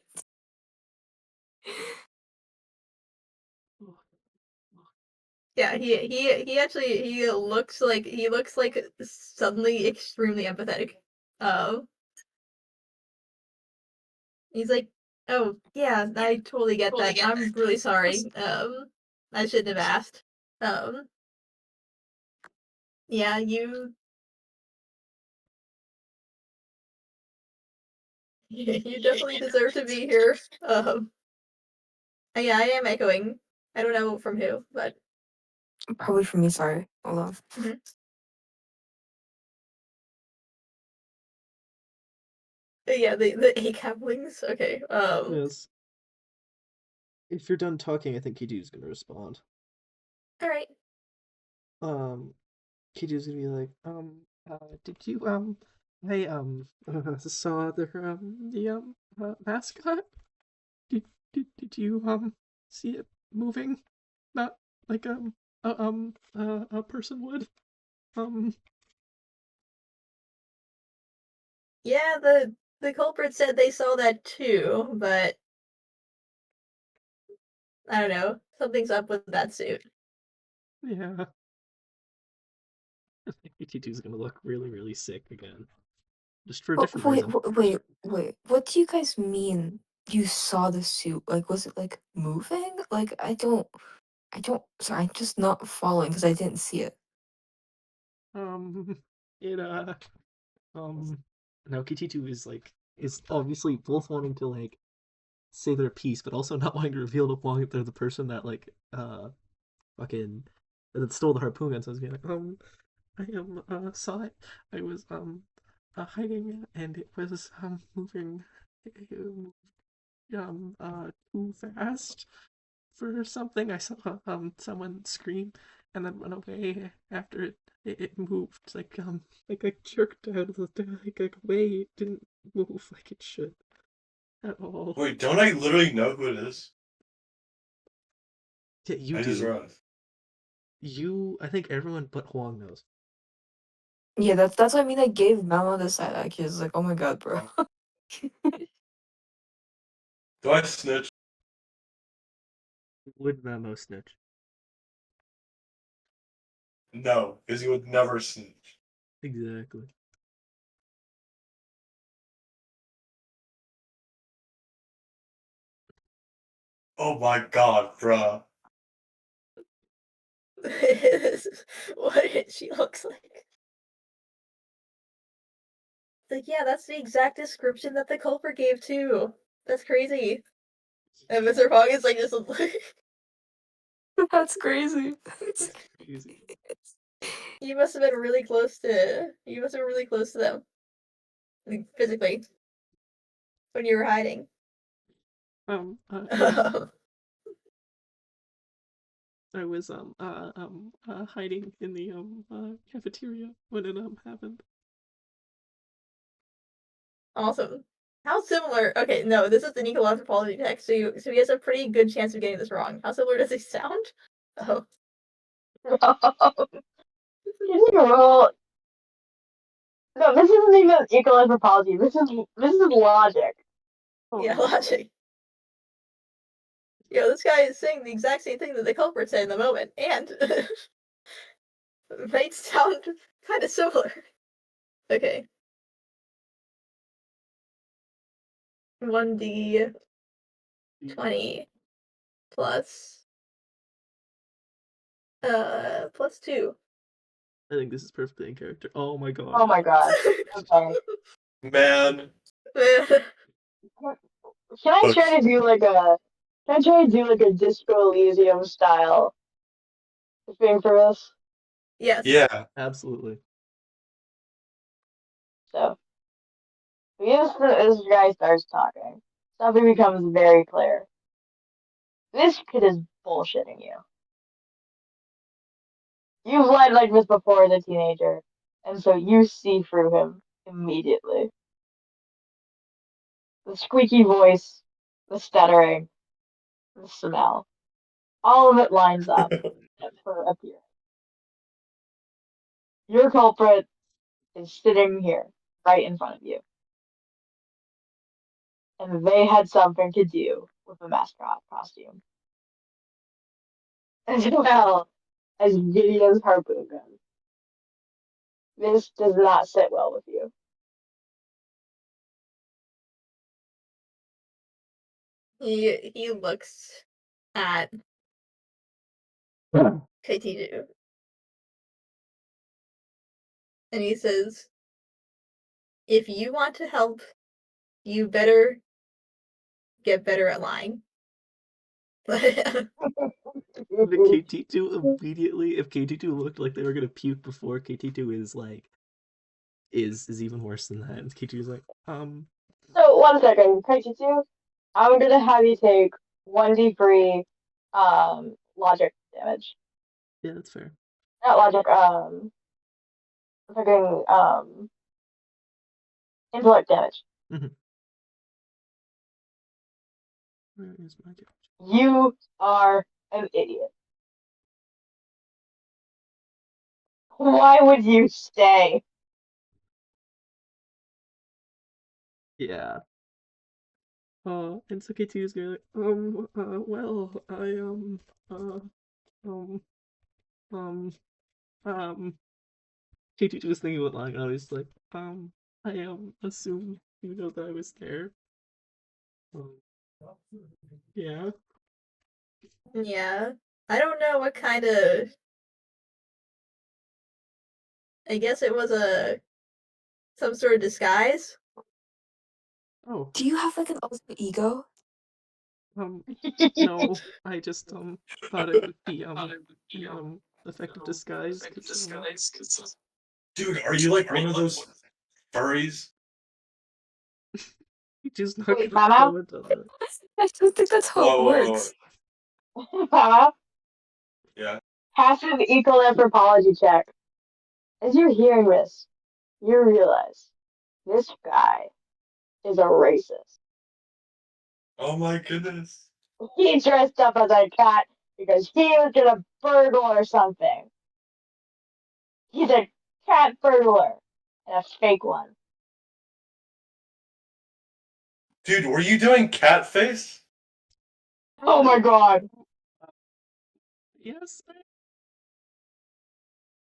Yeah, he actually he looks like suddenly extremely empathetic. He's like, "Oh, yeah, I totally get that. I'm really sorry. I shouldn't have asked. Um, yeah, you definitely deserve to be here. Yeah, I am echoing. I don't know from who, but Probably for me. Sorry. Hold on. mhm. Yeah, the ACAP okay. Yes. If you're done talking, I think Kiju's gonna respond. All right. Kiju's gonna be like, did you I saw the mascot? Did you see it moving? Not like a person would. Um Yeah, the culprit said they saw that too, but I don't know. Something's up with that suit. yeah. I think ET2's gonna look really, really sick again. Just for a different Wait, reason. wait. What do you guys mean? You saw the suit? Like, was it like moving? Like, I don't. Sorry, I'm just not following because I didn't see it. Um it now KT2 is obviously both wanting to like say their piece, but also not wanting to reveal to Wong that they're the person that like fucking that stole the harpoon gun. So I was being like, I saw it. I was hiding and it was moving too fast for something. I saw someone scream and then run away after it moved like jerked out of the like away. It didn't move like it should at all. Wait, don't I literally know who it is? Yeah, you I just do. realized. I think everyone but Huang knows. Yeah, that's what I mean. I gave Memo the side eye. He's like, "Oh my god, bro." Do I snitch? Would Memo snitch? No, because he would never snitch. Exactly. Oh my god, bruh. This is what she looks like. Like, yeah, that's the exact description that the culprit gave too. That's crazy. And Mr. Fogg is like just That's crazy. That's crazy. you must have been really close to them. Like, physically. When you were hiding. Yeah. I was hiding in the cafeteria when it happened. Awesome. How similar? Okay, no, this is the Nico anthropology text, so he has a pretty good chance of getting this wrong. How similar does he sound? Oh, Can you roll? No, this isn't even equal anthropology. This is logic. yeah, logic. Yo, this guy is saying the exact same thing that the culprit said in the moment, and might sound kind of similar. Okay. 1d20 plus plus 2. I think this is perfectly in character. Oh my god. Oh my god. Okay. Man. Can I try to do like a? Can I try to do like a Disco Elysium style thing for this? Yes. Yeah. Absolutely. So, the instant this guy starts talking, something becomes very clear. This kid is bullshitting you. You've lied like this before as a teenager, and so you see through him immediately. The squeaky voice, the stuttering, the smell. All of it lines up for appearance. Your culprit is sitting here, right in front of you. And they had something to do with the mascot costume. As well as Gideon's harpoon gun. This does not sit well with you. He looks at Kaitiju. And he says, if you want to help, you better get better at lying. The KT2 immediately, if KT2 looked like they were gonna puke before, KT2 is like is even worse than that. And KT2 is like, So, 1 second, Kaiju, I'm gonna have you take 1d3 logic damage. yeah, that's fair. Not logic, fucking, intellect damage. Mm-hmm. Where is my damage? You are an idiot. Why would you stay? Yeah. And so KT is going like, well, um, KT was thinking about lying. I was like, I assume you know that I was there. Um, yeah. Yeah. I don't know what kind of. I guess it was some sort of disguise. Oh, Do you have like an alter ego? no, I just thought it would be effective disguise because Dude, are you like one of those furries? he just not Wait, gonna Mama? comment on that. I don't think that's how it works. Mama? Yeah. Passive equal anthropology check. As you're hearing this, you realize this guy is a racist. Oh my goodness. He dressed up as a cat because he was gonna burgle or something. He's a cat burglar and a fake one. Dude, were you doing cat face? Oh my god. Yes.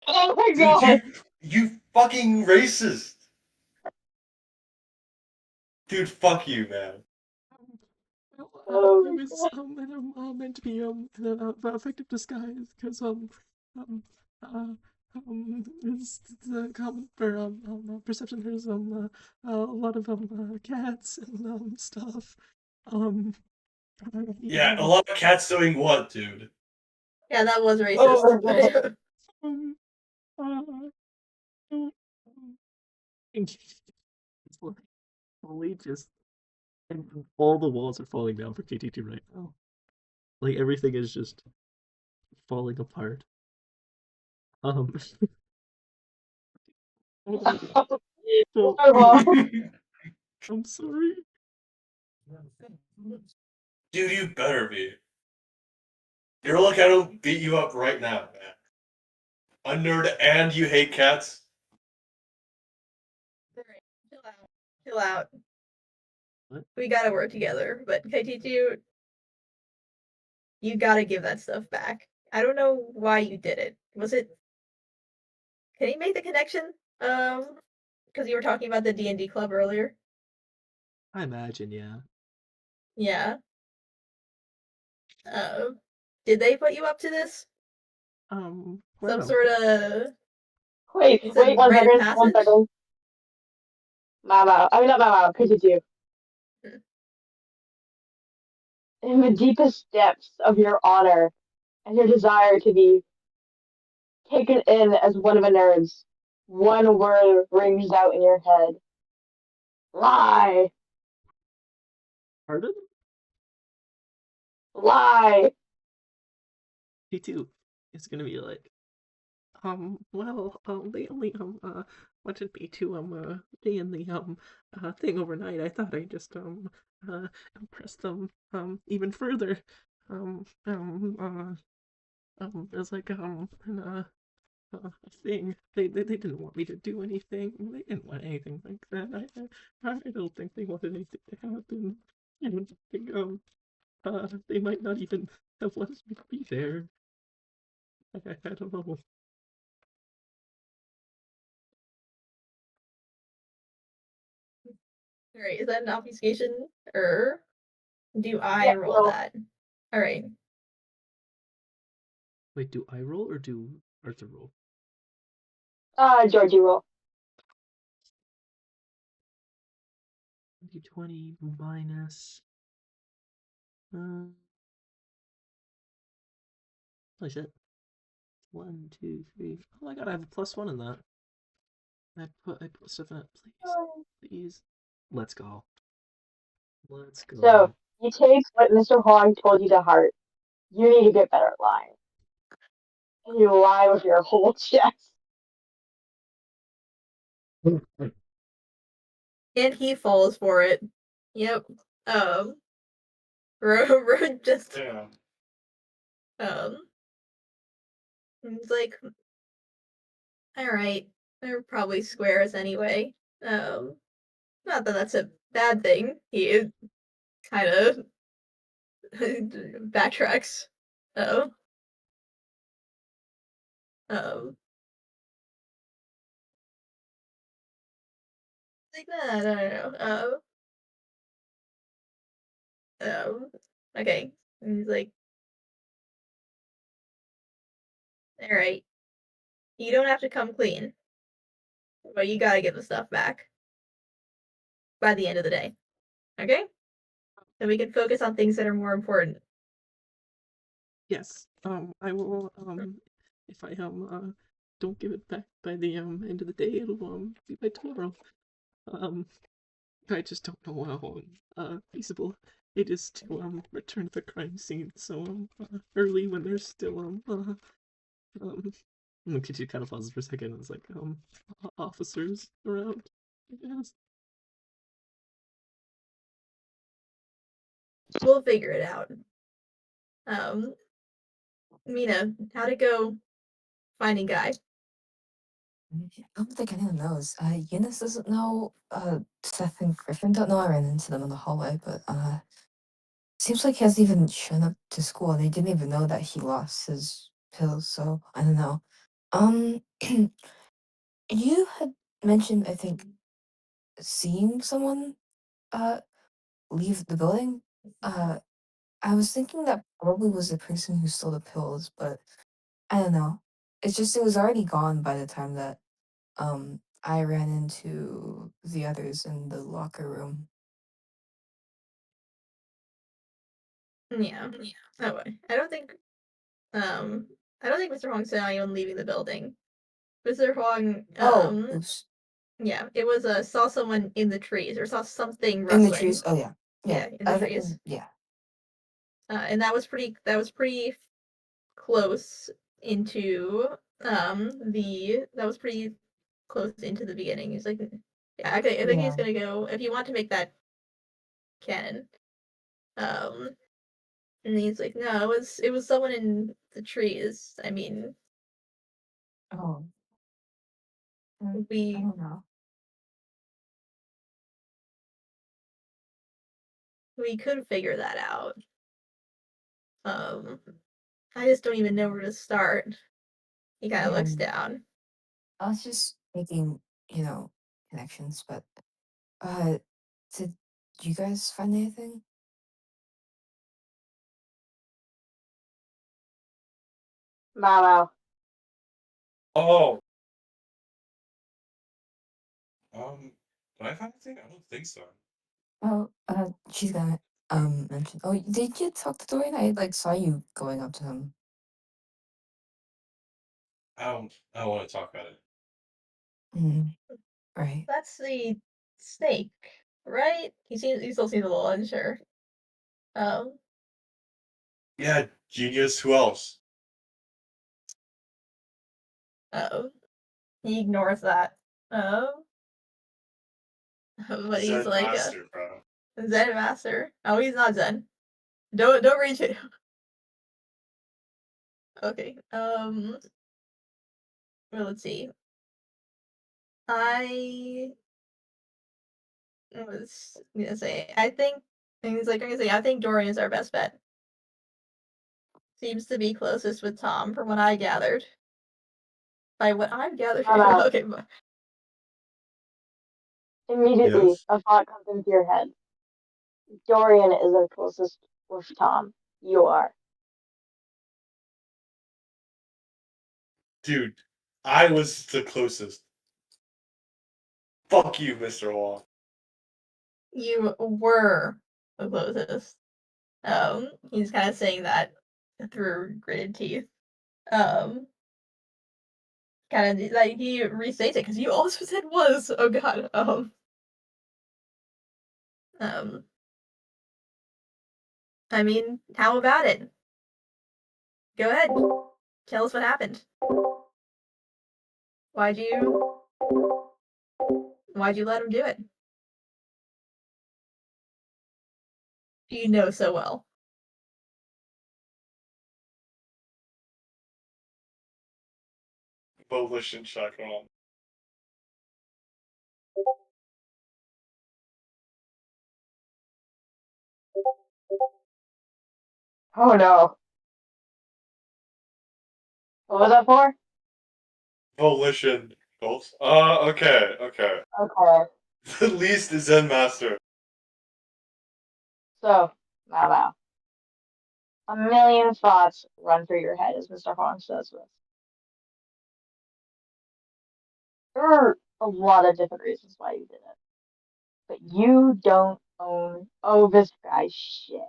Oh my Dude, god. you fucking racist. Dude, fuck you, man. I was meant to be in an effective disguise because um it's common for perception. There's a lot of cats and stuff. Um, Yeah, a lot of cats doing what, dude? Yeah, that was Oh my racist. God. um, uh, it's like fully just and all the walls are falling down for KT2 right now. Like everything is just falling apart. Um, so First of all, I'm sorry. Dude, you better be. You're lucky I don't beat you up right now, man. A nerd and you hate cats? Alright, chill out. Chill out. What? We gotta work together, but KT2, you gotta give that stuff back. I don't know why you did it. Was it? Can you make the connection? Because you were talking about the D&D club earlier. I imagine, yeah. Yeah. Did they put you up to this? Some Well, sort of wait, is wait, it one rite of second, one passage? second. Mama, I mean not Mama, KT2. Hmm. In the deepest depths of your honor and your desire to be taken in as one of the nerds, one word rings out in your head. Lie! pardon? Lie! T2 is gonna be like, well, they only, wanted me to, stay in the, thing overnight. I thought I'd just, impress them, even further. There's like, a thing. They didn't want me to do anything. They didn't want anything like that. I don't think they wanted anything to happen. I don't think, they might not even have let me be there. I don't know. Alright, is that an obfuscation? Or do I Yeah, roll no, that? Alright. Wait, do I roll or do Arthur roll? Georgie roll. D20 minus. Holy shit. 1, 2, 3. Oh my god, I have a +1 in that. I put stuff in it. Please. Please. Let's go. Let's So, go. you take what Mr. Huang told you to heart. You need to get better at lying. And you lie with your whole chest. And he falls for it. Yep. Ro just Damn. he's like, alright, they're probably squares anyway. Not that that's a bad thing. He kind of backtracks. Oh. Um. Like, no, no, no, no. Okay. And he's like, alright, you don't have to come clean, but you gotta give the stuff back by the end of the day. Okay? So we can focus on things that are more important. Yes. I will, if I, don't give it back by the, end of the day, it'll, be by tomorrow. Um, I just don't know how, feasible it is to, return to the crime scene so, early when there's still, Kichi kind of pauses for a second and is like, officers around, I guess. We'll figure it out. Mina, how'd it go finding Guy? I don't think anyone knows. Eunice doesn't know. Seth and Griffin don't know. I ran into them in the hallway, but seems like he hasn't even shown up to school. They didn't even know that he lost his pills. So I don't know. Um, you had mentioned, I think, seeing someone leave the building. I was thinking that probably was the person who stole the pills, but I don't know. It's just it was already gone by the time that I ran into the others in the locker room. Yeah. Oh, I don't think Mr. Huang saw anyone leaving the building. Mr. Huang Oops. yeah, it was saw someone in the trees or saw something In rustling. the trees. Oh yeah. Yeah, in the trees. Yeah. And that was pretty close into that was pretty close into the beginning. He's like, yeah, okay, I think he's gonna go if you want to make that canon. And he's like, no, it was someone in the trees. I mean, Oh. I we don't know. could figure that out. I just don't even know where to start. He kind of looks down. I was just making, connections, but did you guys find anything? Malo. Oh. Did I find anything? I don't think so. Oh, she's gonna mention. Oh, did you talk to Dorian? I saw you going up to him. I don't want to talk about it. Right. That's the snake, right? He still seems a little unsure. Yeah, genius. Who else? He ignores that. But he's Zen like master, bro. Zen master. Oh, he's not Zen. Don't reach it. Okay. Well, let's see. I was gonna say I think Dorian's our best bet. Seems to be closest with Tom from what I gathered. By what I've gathered. Malo. Okay, but Immediately, Yes? a thought comes into your head. Dorian isn't closest with Tom. You are. Dude, I was the closest. Fuck you, Mr. Wall. you were the closest. He's kind of saying that through gritted teeth. Kind of like he restates it because you also said was. Oh god. I mean, how about it? Go ahead. Tell us what happened. Why'd you let him do it? You know so well. Volition chakra. Oh no. What was that for? Volition. Both? Okay. Okay. The least is Zen master. So, Malo. A million thoughts run through your head as Mr. Huang says this. There are a lot of different reasons why you did it. But you don't owe this guy shit.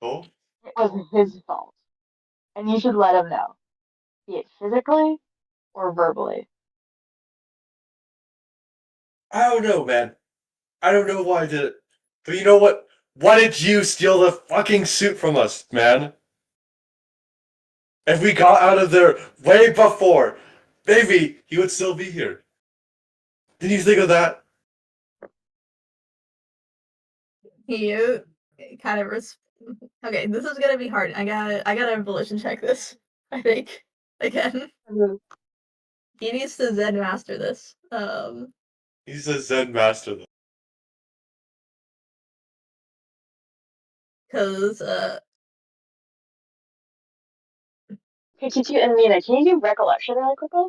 Oh? It was his fault. And you should let him know. Be it physically or verbally. I don't know, man. I don't know why I did it. But you know what? Why did you steal the fucking suit from us, man? If we got out of there way before, maybe he would still be here. Did you think of that? He kind of okay, this is gonna be hard. I gotta volition check this. I think again. Mhm. He needs to Zen master this. He's a Zen master, though. Because Pichichi and Mina, can you do recollection really quickly?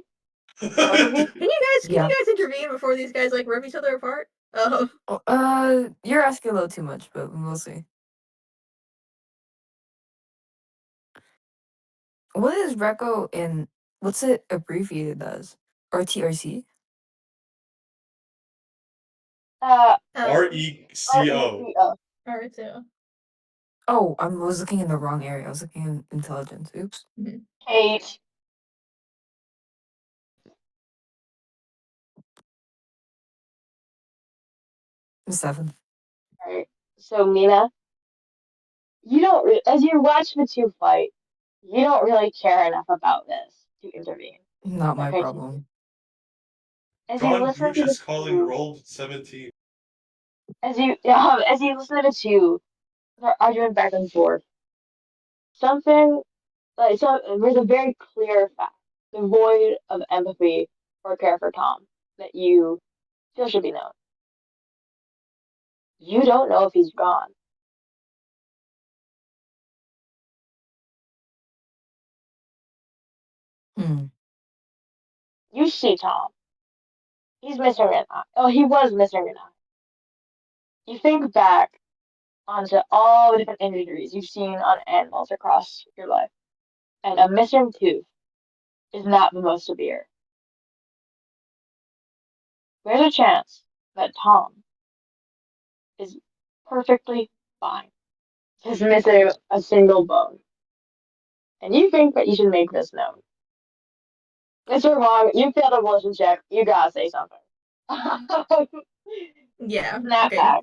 Overview? can you Yeah. guys intervene before these guys like rip each other apart? You're asking a little too much, but we'll see. What is Reco in? What's it abbreviated as? RTRC? RECO. RECO. R2. Oh, I was looking in the wrong area. I was looking in intelligence. Oops. Kate. Seven. Alright. So Mina, you don't as you watch the two fight, you don't really care enough about this to intervene. Not my Okay. problem. As you John listen Gooch to the is calling two, roll 17. as you listen to the two, they're arguing back and forth. Something like there's a very clear fact, devoid of empathy or care for Tom, that you feel should be known. You don't know if he's gone. Hmm. You see Tom. He's missing an eye. Oh, he was missing an eye. You think back onto all the different injuries you've seen on animals across your life, and a missing tooth is not the most severe. There's a chance that Tom is perfectly fine, just missing a single bone. And you think that you should make this known. Mr. Wong, you failed a volition check. You gotta say something. Yeah. Snap Okay. back.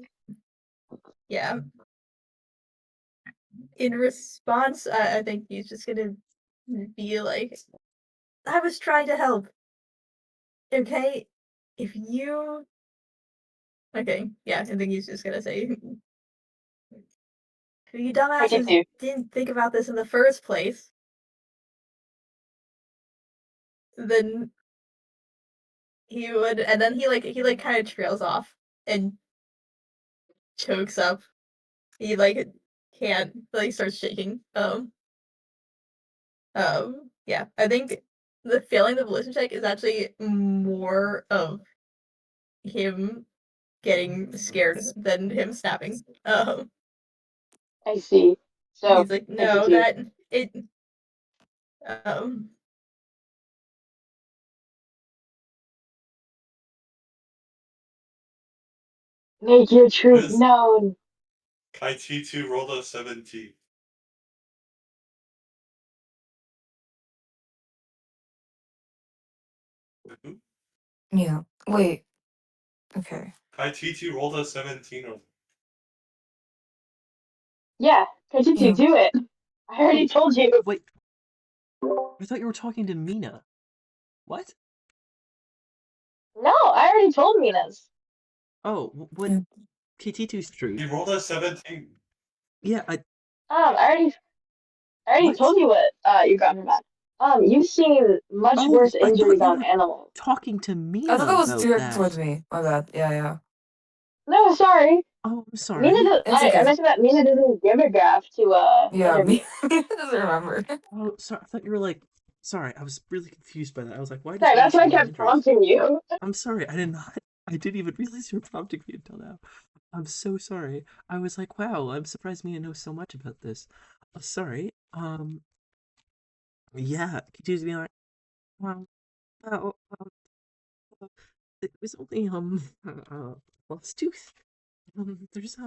Yeah. In response, I think he's just gonna be like, I was trying to help. Okay? If you. Okay, yeah, I think he's just gonna say, if you dumbasses 52. didn't think about this in the first place, then he would, and then he kind of trails off and chokes up. He can't, starts shaking. Yeah, I think the failing the volition check is actually more of him getting scared than him snapping. I see. So, He's like, no, 52. that it. Um, Make your truth Liz, known. Kaititu rolled a 17. Yeah. Wait. Okay. Kaititu rolled a 17. Yeah, 52, Yeah. do it. I already told you. Wait. I thought you were talking to Mina. What? No, I already told Mina's. Oh, what? Yeah. KT2's true. He rolled a 17. Yeah, I already what? told you what you got from that. You've seen much Oh, worse I thought injuries you on were animals. talking to I thought Mina that was about directed towards that. me. My bad. Yeah. No, sorry. Oh, I'm Mina sorry. does, It's I okay. mentioned that Mina doesn't give a gaff to Yeah, interview. me doesn't remember. Oh, sorry. I thought you were like. Sorry, I was really confused by that. I was like, why does Sorry, Mina that's why I see more kept injuries? prompting you. I'm sorry. I did not. I didn't even realize you were prompting me until now. I'm so sorry. I was like, wow, I'm surprised Mina knows so much about this. Sorry. Yeah. Continues to be like, well, well, uh, it was only lost tooth. There's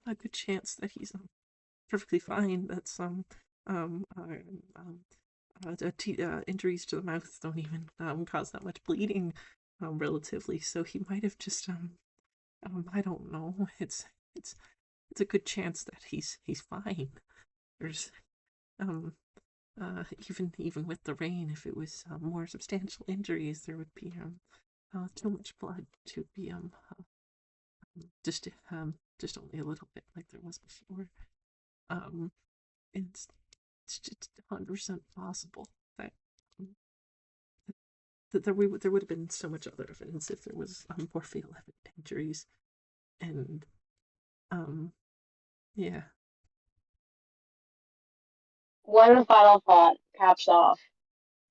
a good chance that he's perfectly fine. That's injuries to the mouth don't even cause that much bleeding, relatively. So he might have just I don't know. It's a good chance that he's fine. There's um even with the rain, if it was more substantial injuries, there would be too much blood to be just only a little bit like there was before. Um, it's just 100% possible that there would have been so much other evidence if there was more fatal injuries, and um yeah. One final thought caps off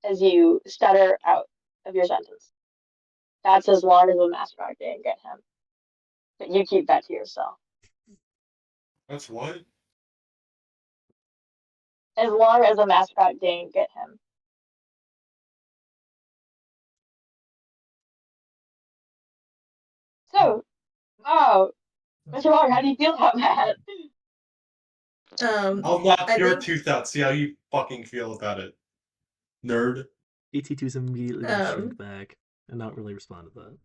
as you stutter out of your sentence. That's as long as the mascot didn't get him. But you keep that to yourself. That's what? as long as the mascot didn't get him. So, wow, Mr. Wong, how do you feel about that? I'll knock I your think tooth out. See how you fucking feel about it, nerd. AT2's immediately gonna shrink back and not really respond to that.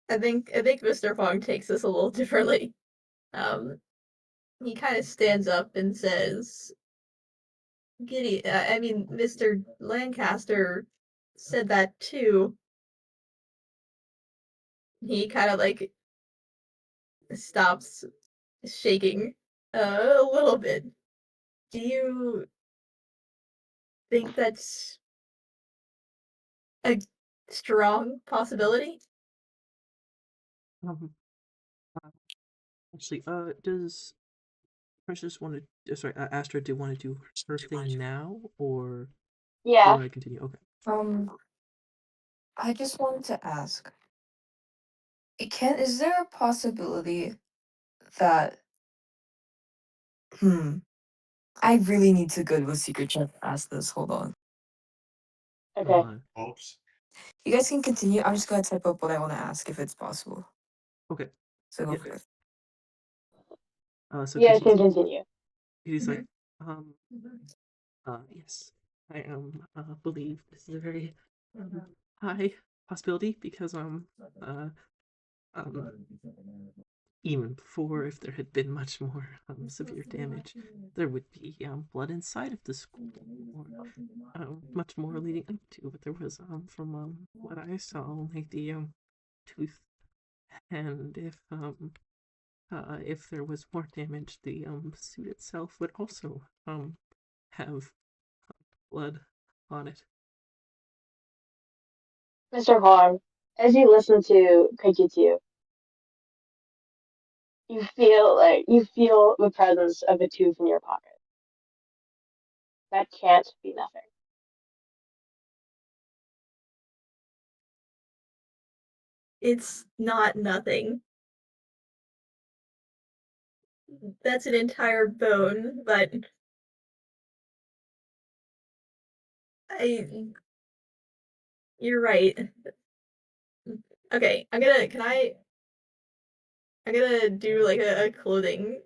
I think Mr. Fong takes this a little differently. He kind of stands up and says, Mr. Lancaster said that too. He kind of like stops shaking a little bit. Do you think that's a strong possibility? Um, actually, does Precious want to? Sorry, Astra, do want to do her thing now, or Yeah. do I continue? Okay. I just wanted to ask. Is there a possibility that I really need to go to a secret chat to ask this. Hold on. Okay. Oops. You guys can continue. I'm just gonna type up what I want to ask if it's possible. Okay. So go Yeah. for it. So You guys can Kitty's, continue. Kitty's like, yes, I believe this is a very high possibility because even before, if there had been much more severe damage, there would be blood inside of the school, or much more leading up to. But there was from what I saw, only the tooth, and if there was more damage, the suit itself would also have blood on it. Mr. Huang, as you listen to Kajitsu, you feel the presence of a tooth in your pocket. That can't be nothing. It's not nothing. That's an entire bone, but you're right. Okay, I'm gonna do like a clothing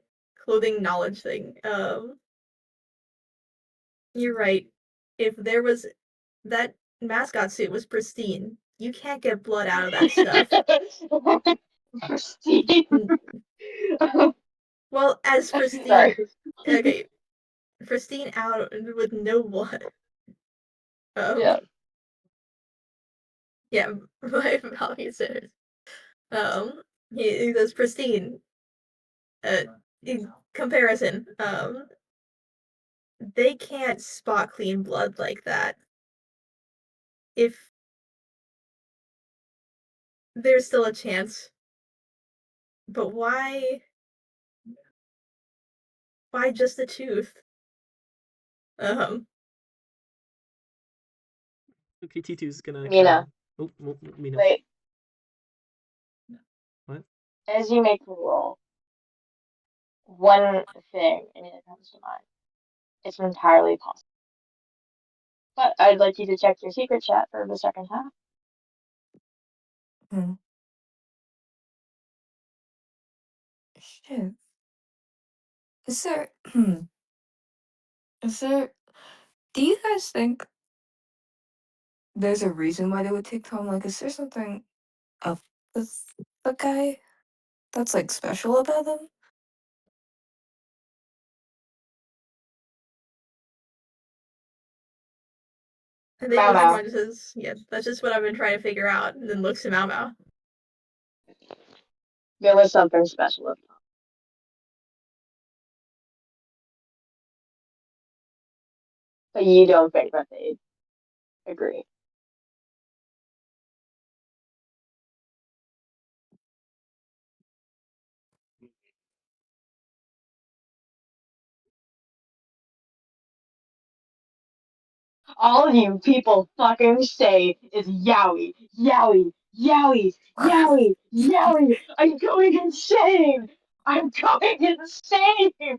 knowledge thing. You're right. If there was that mascot suit was pristine. You can't get blood out of that stuff. Pristine. Well, as pristine. Sorry. Okay, pristine out with no blood. Yeah. Yeah, my Malamute Session. He says pristine. In comparison, they can't spot clean blood like that. If there's still a chance, but why just a tooth? Okay, T2's gonna Mina. Mina. Wait. What? As you make the roll, one thing immediately comes to mind. It's entirely possible. But I'd like you to check your secret chat for the second half. Shit. Is there do you guys think there's a reason why they would take Tom? Like, is there something up with the guy that's like special about him? I think Mau Mr. Mau. Fong just says, yeah, that's just what I've been trying to figure out, and then looks to Mau Mau. There was something special about him. But you don't think that they'd agree. All you people fucking say is yowie, yowie, yowie, yowie, yowie. I'm going insane. I'm going insane.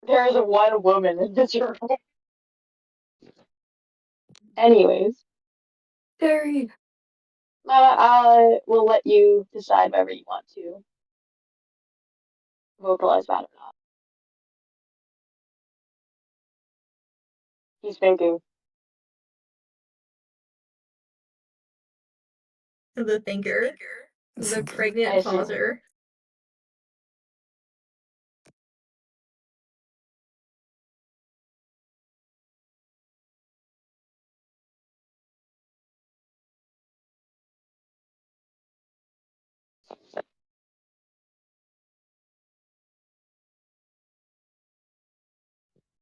There is one woman in this room. Anyways, Terry. I will let you decide whether you want to vocalize that or not. He's thinking. The thinker. The Thinker. I pregnant see. pauser.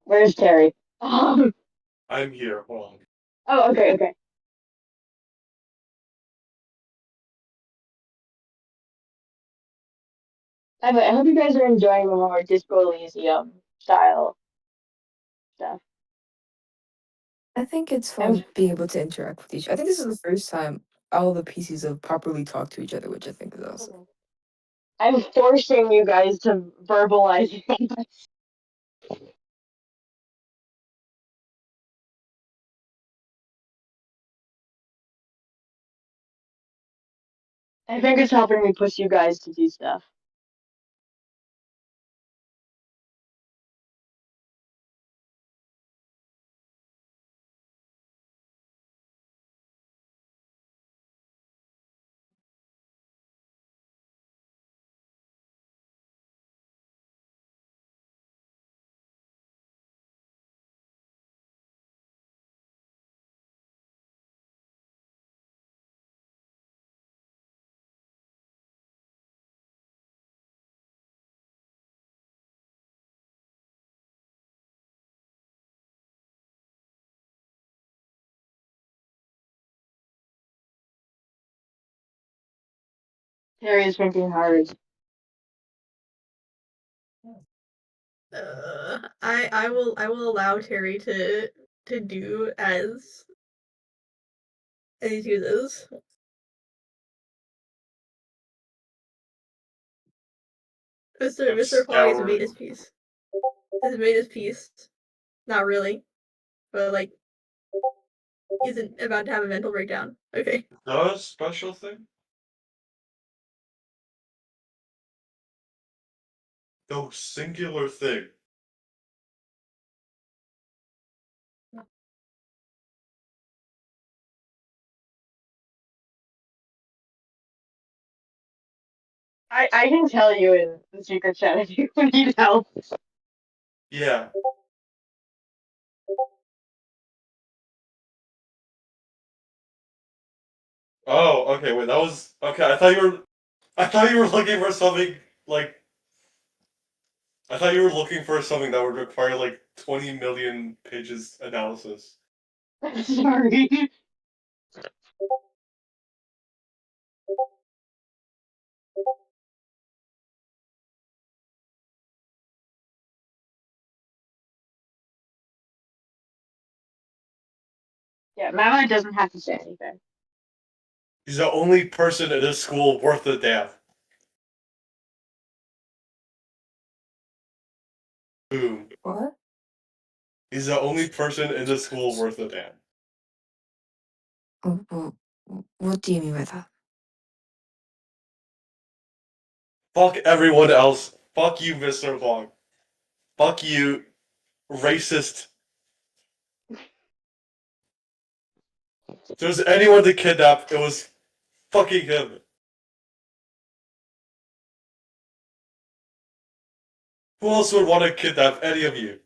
Where's Terry? I'm here. Hold on. Oh, okay, okay. I hope you guys are enjoying the more Disco Elysium style stuff. I think it's I'm fun being able to interact with each. I think this is the first time all the PCs have properly talked to each other, which I think is awesome. I'm forcing you guys to verbalize. I think it's helping me push you guys to do stuff. Terry is thinking hard. I will allow Terry to do as he chooses. Mr. Fogg has made his peace. Has made his peace. Not really, but like isn't about to have a mental breakdown. Okay. The special thing? No singular thing. I can tell you in the secret chat if you need help. Yeah. Oh, okay, wait, that was okay, I thought you were looking for something like I thought you were looking for something that would require like 20 million pages analysis. Sorry. Yeah, Mama doesn't have to say anything. He's the only person in this school worth a damn. Boom. What? He's the only person in this school worth a damn. What do you mean by that? Fuck everyone else. Fuck you, Mr. Vaughn. Fuck you, racist. If there's anyone to kidnap, it was fucking him. Who else would want to kidnap any of you?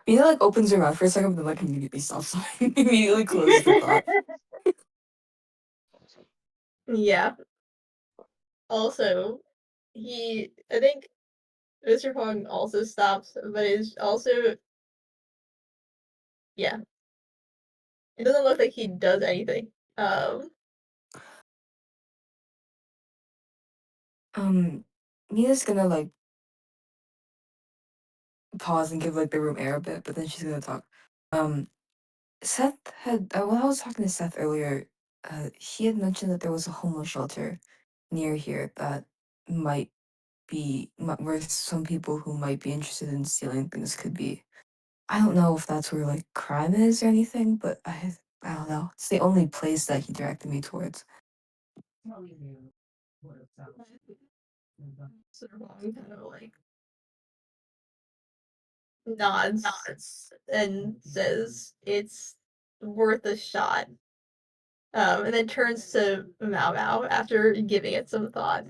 Mina like opens her mouth for a second, but then like immediately stops. Immediately closes the thought. Yeah. Also, I think Mr. Fogg also stops, but is also, yeah. It doesn't look like he does anything. Mina's gonna like pause and give like the room air a bit, but then she's gonna talk. Seth had well, I was talking to Seth earlier he had mentioned that there was a homeless shelter near here that might where some people who might be interested in stealing things could be. I don't know if that's where like crime is or anything, but I don't know. It's the only place that he directed me towards. Servon kind of like nods and says it's worth a shot. And then turns to Mao Mao after giving it some thought.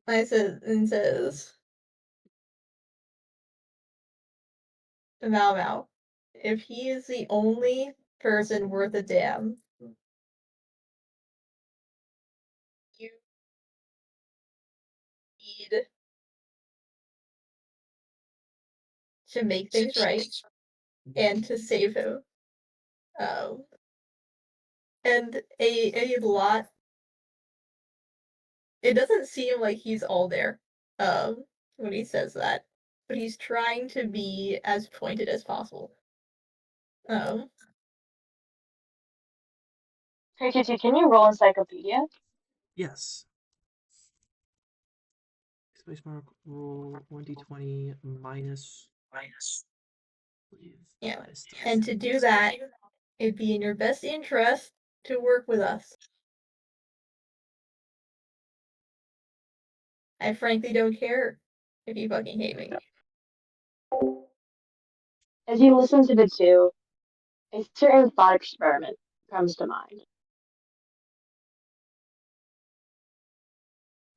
Says, Mao Mao, if he is the only person worth a damn, you need to make things right and to save him. And a lot. It doesn't seem like he's all there when he says that, but he's trying to be as pointed as possible. KT, can you roll encyclopedia? Yes. Space mark, roll 1d20 minus. Yeah. Minus 3. And to do that, it'd be in your best interest to work with us. I frankly don't care if you fucking hate me. As you listen to the two, a certain thought experiment comes to mind.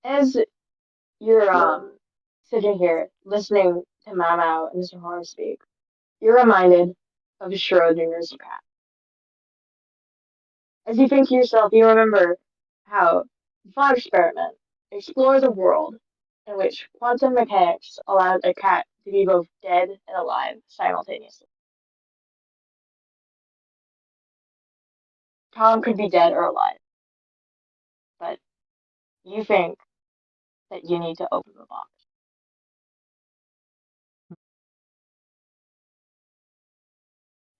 As you're sitting here listening to Mamo and Mr. Horn speak, you're reminded of Schrodinger's cat. As you think to yourself, you remember how the thought experiment explores a world in which quantum mechanics allowed a cat to be both dead and alive simultaneously. Tom could be dead or alive, but you think that you need to open the box.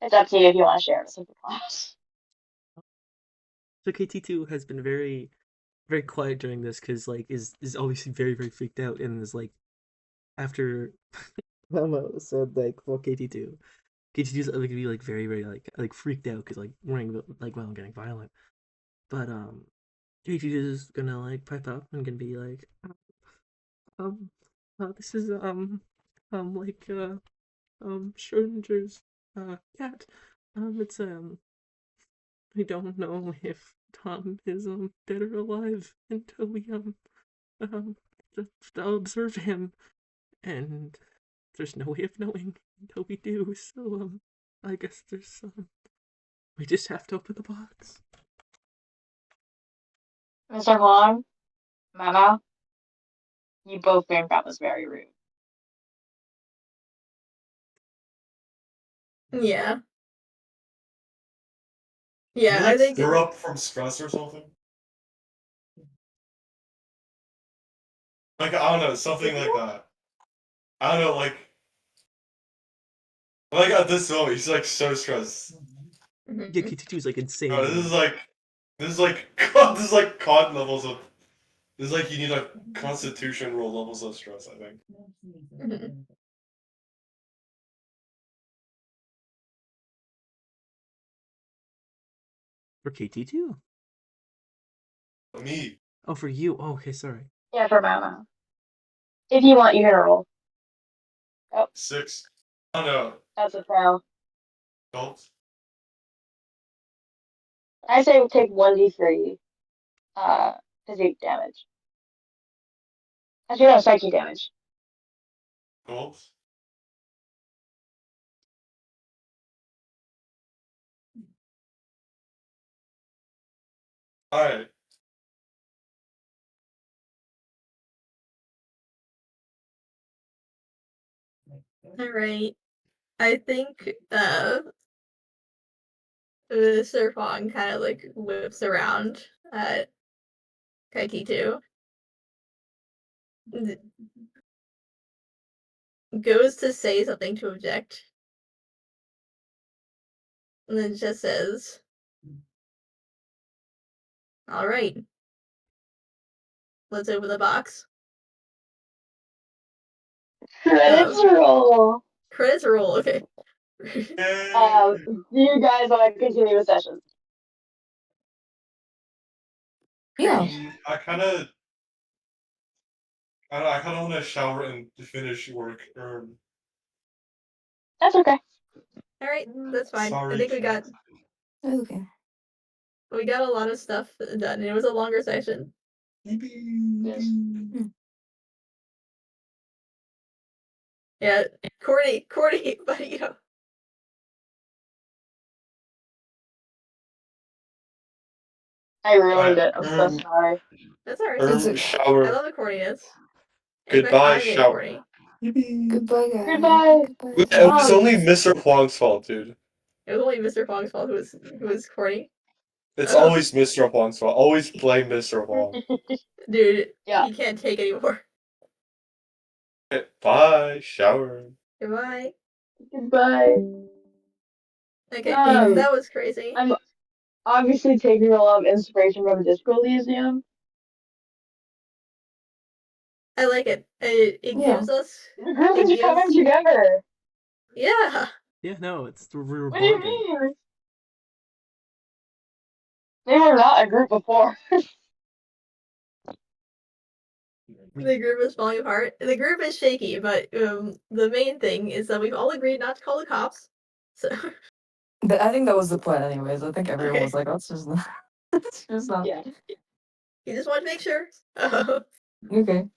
It's up to you if you want to share this with the class. So KT2 has been very, very quiet during this because like is obviously very, very freaked out and is like after Mama said like for KT2. KT2's like be like very, very like freaked out because like worrying like well I'm getting violent. But KT2 is gonna like pipe up and gonna be like um this is like Schrodinger's cat. It's we don't know if Tom is dead or alive until we um just observe him, and there's no way of knowing until we do. So I guess there's we just have to open the box. Mr. Huang, Mamo, you both think that was very rude. Yeah. You Yeah, I like think throw up from stress or something? Like I don't know, something like that. I don't know, like at this moment, he's like so stressed. Yeah, KT2 is like insane. Oh, this is like this is like con levels of. This is like you need a constitution roll levels of stress. I think. For KT2. Me. Oh, for you. Oh, okay, sorry. Yeah, for Mamo. If you want, you can roll. Oh. 6. Oh no. That's a fail. Don't. I say we take 1d3 physique damage. Actually, no, psyche damage. Don't. Alright. Alright. I think Sir Fong kind of like whips around at Kaikitu. Goes to say something to object. And then it just says, all right, let's open the box. Credits roll. Credits roll, okay. Do you guys want to continue the session? Yeah. I kind of want to shower and finish work. That's okay. All right, that's fine. Sorry, I think we got Okay. a lot of stuff done. It was a longer session. Yes. Yeah, Courtney, but you know. I ruined it. I'm so sorry. That's all right. It's a- I shower. love the corniness. Goodbye, I made shower. corny. Goodbye, guys. Goodbye. It was only Mr. Huang's fault, dude. It was only Mr. Fong's fault who was corny. It's always Mr. Huang's fault. Always blame Mr. Huang. Dude, Yeah. he can't take anymore. Bye, shower. Goodbye. Goodbye. Okay, Um, that was crazy. I'm obviously taking a lot of inspiration from Disco Elysium. I like it. It Yeah. gives us. The group It is coming gives. together. Yeah. Yeah, no, we were What do you bonding. mean? They were not a group before. The group is falling apart. The group is shaky, but the main thing is that we've all agreed not to call the cops. So. I think that was the plan, anyways. I think everyone was like, "Let's just not." Let's just not. Yeah. You just want to make sure. Okay.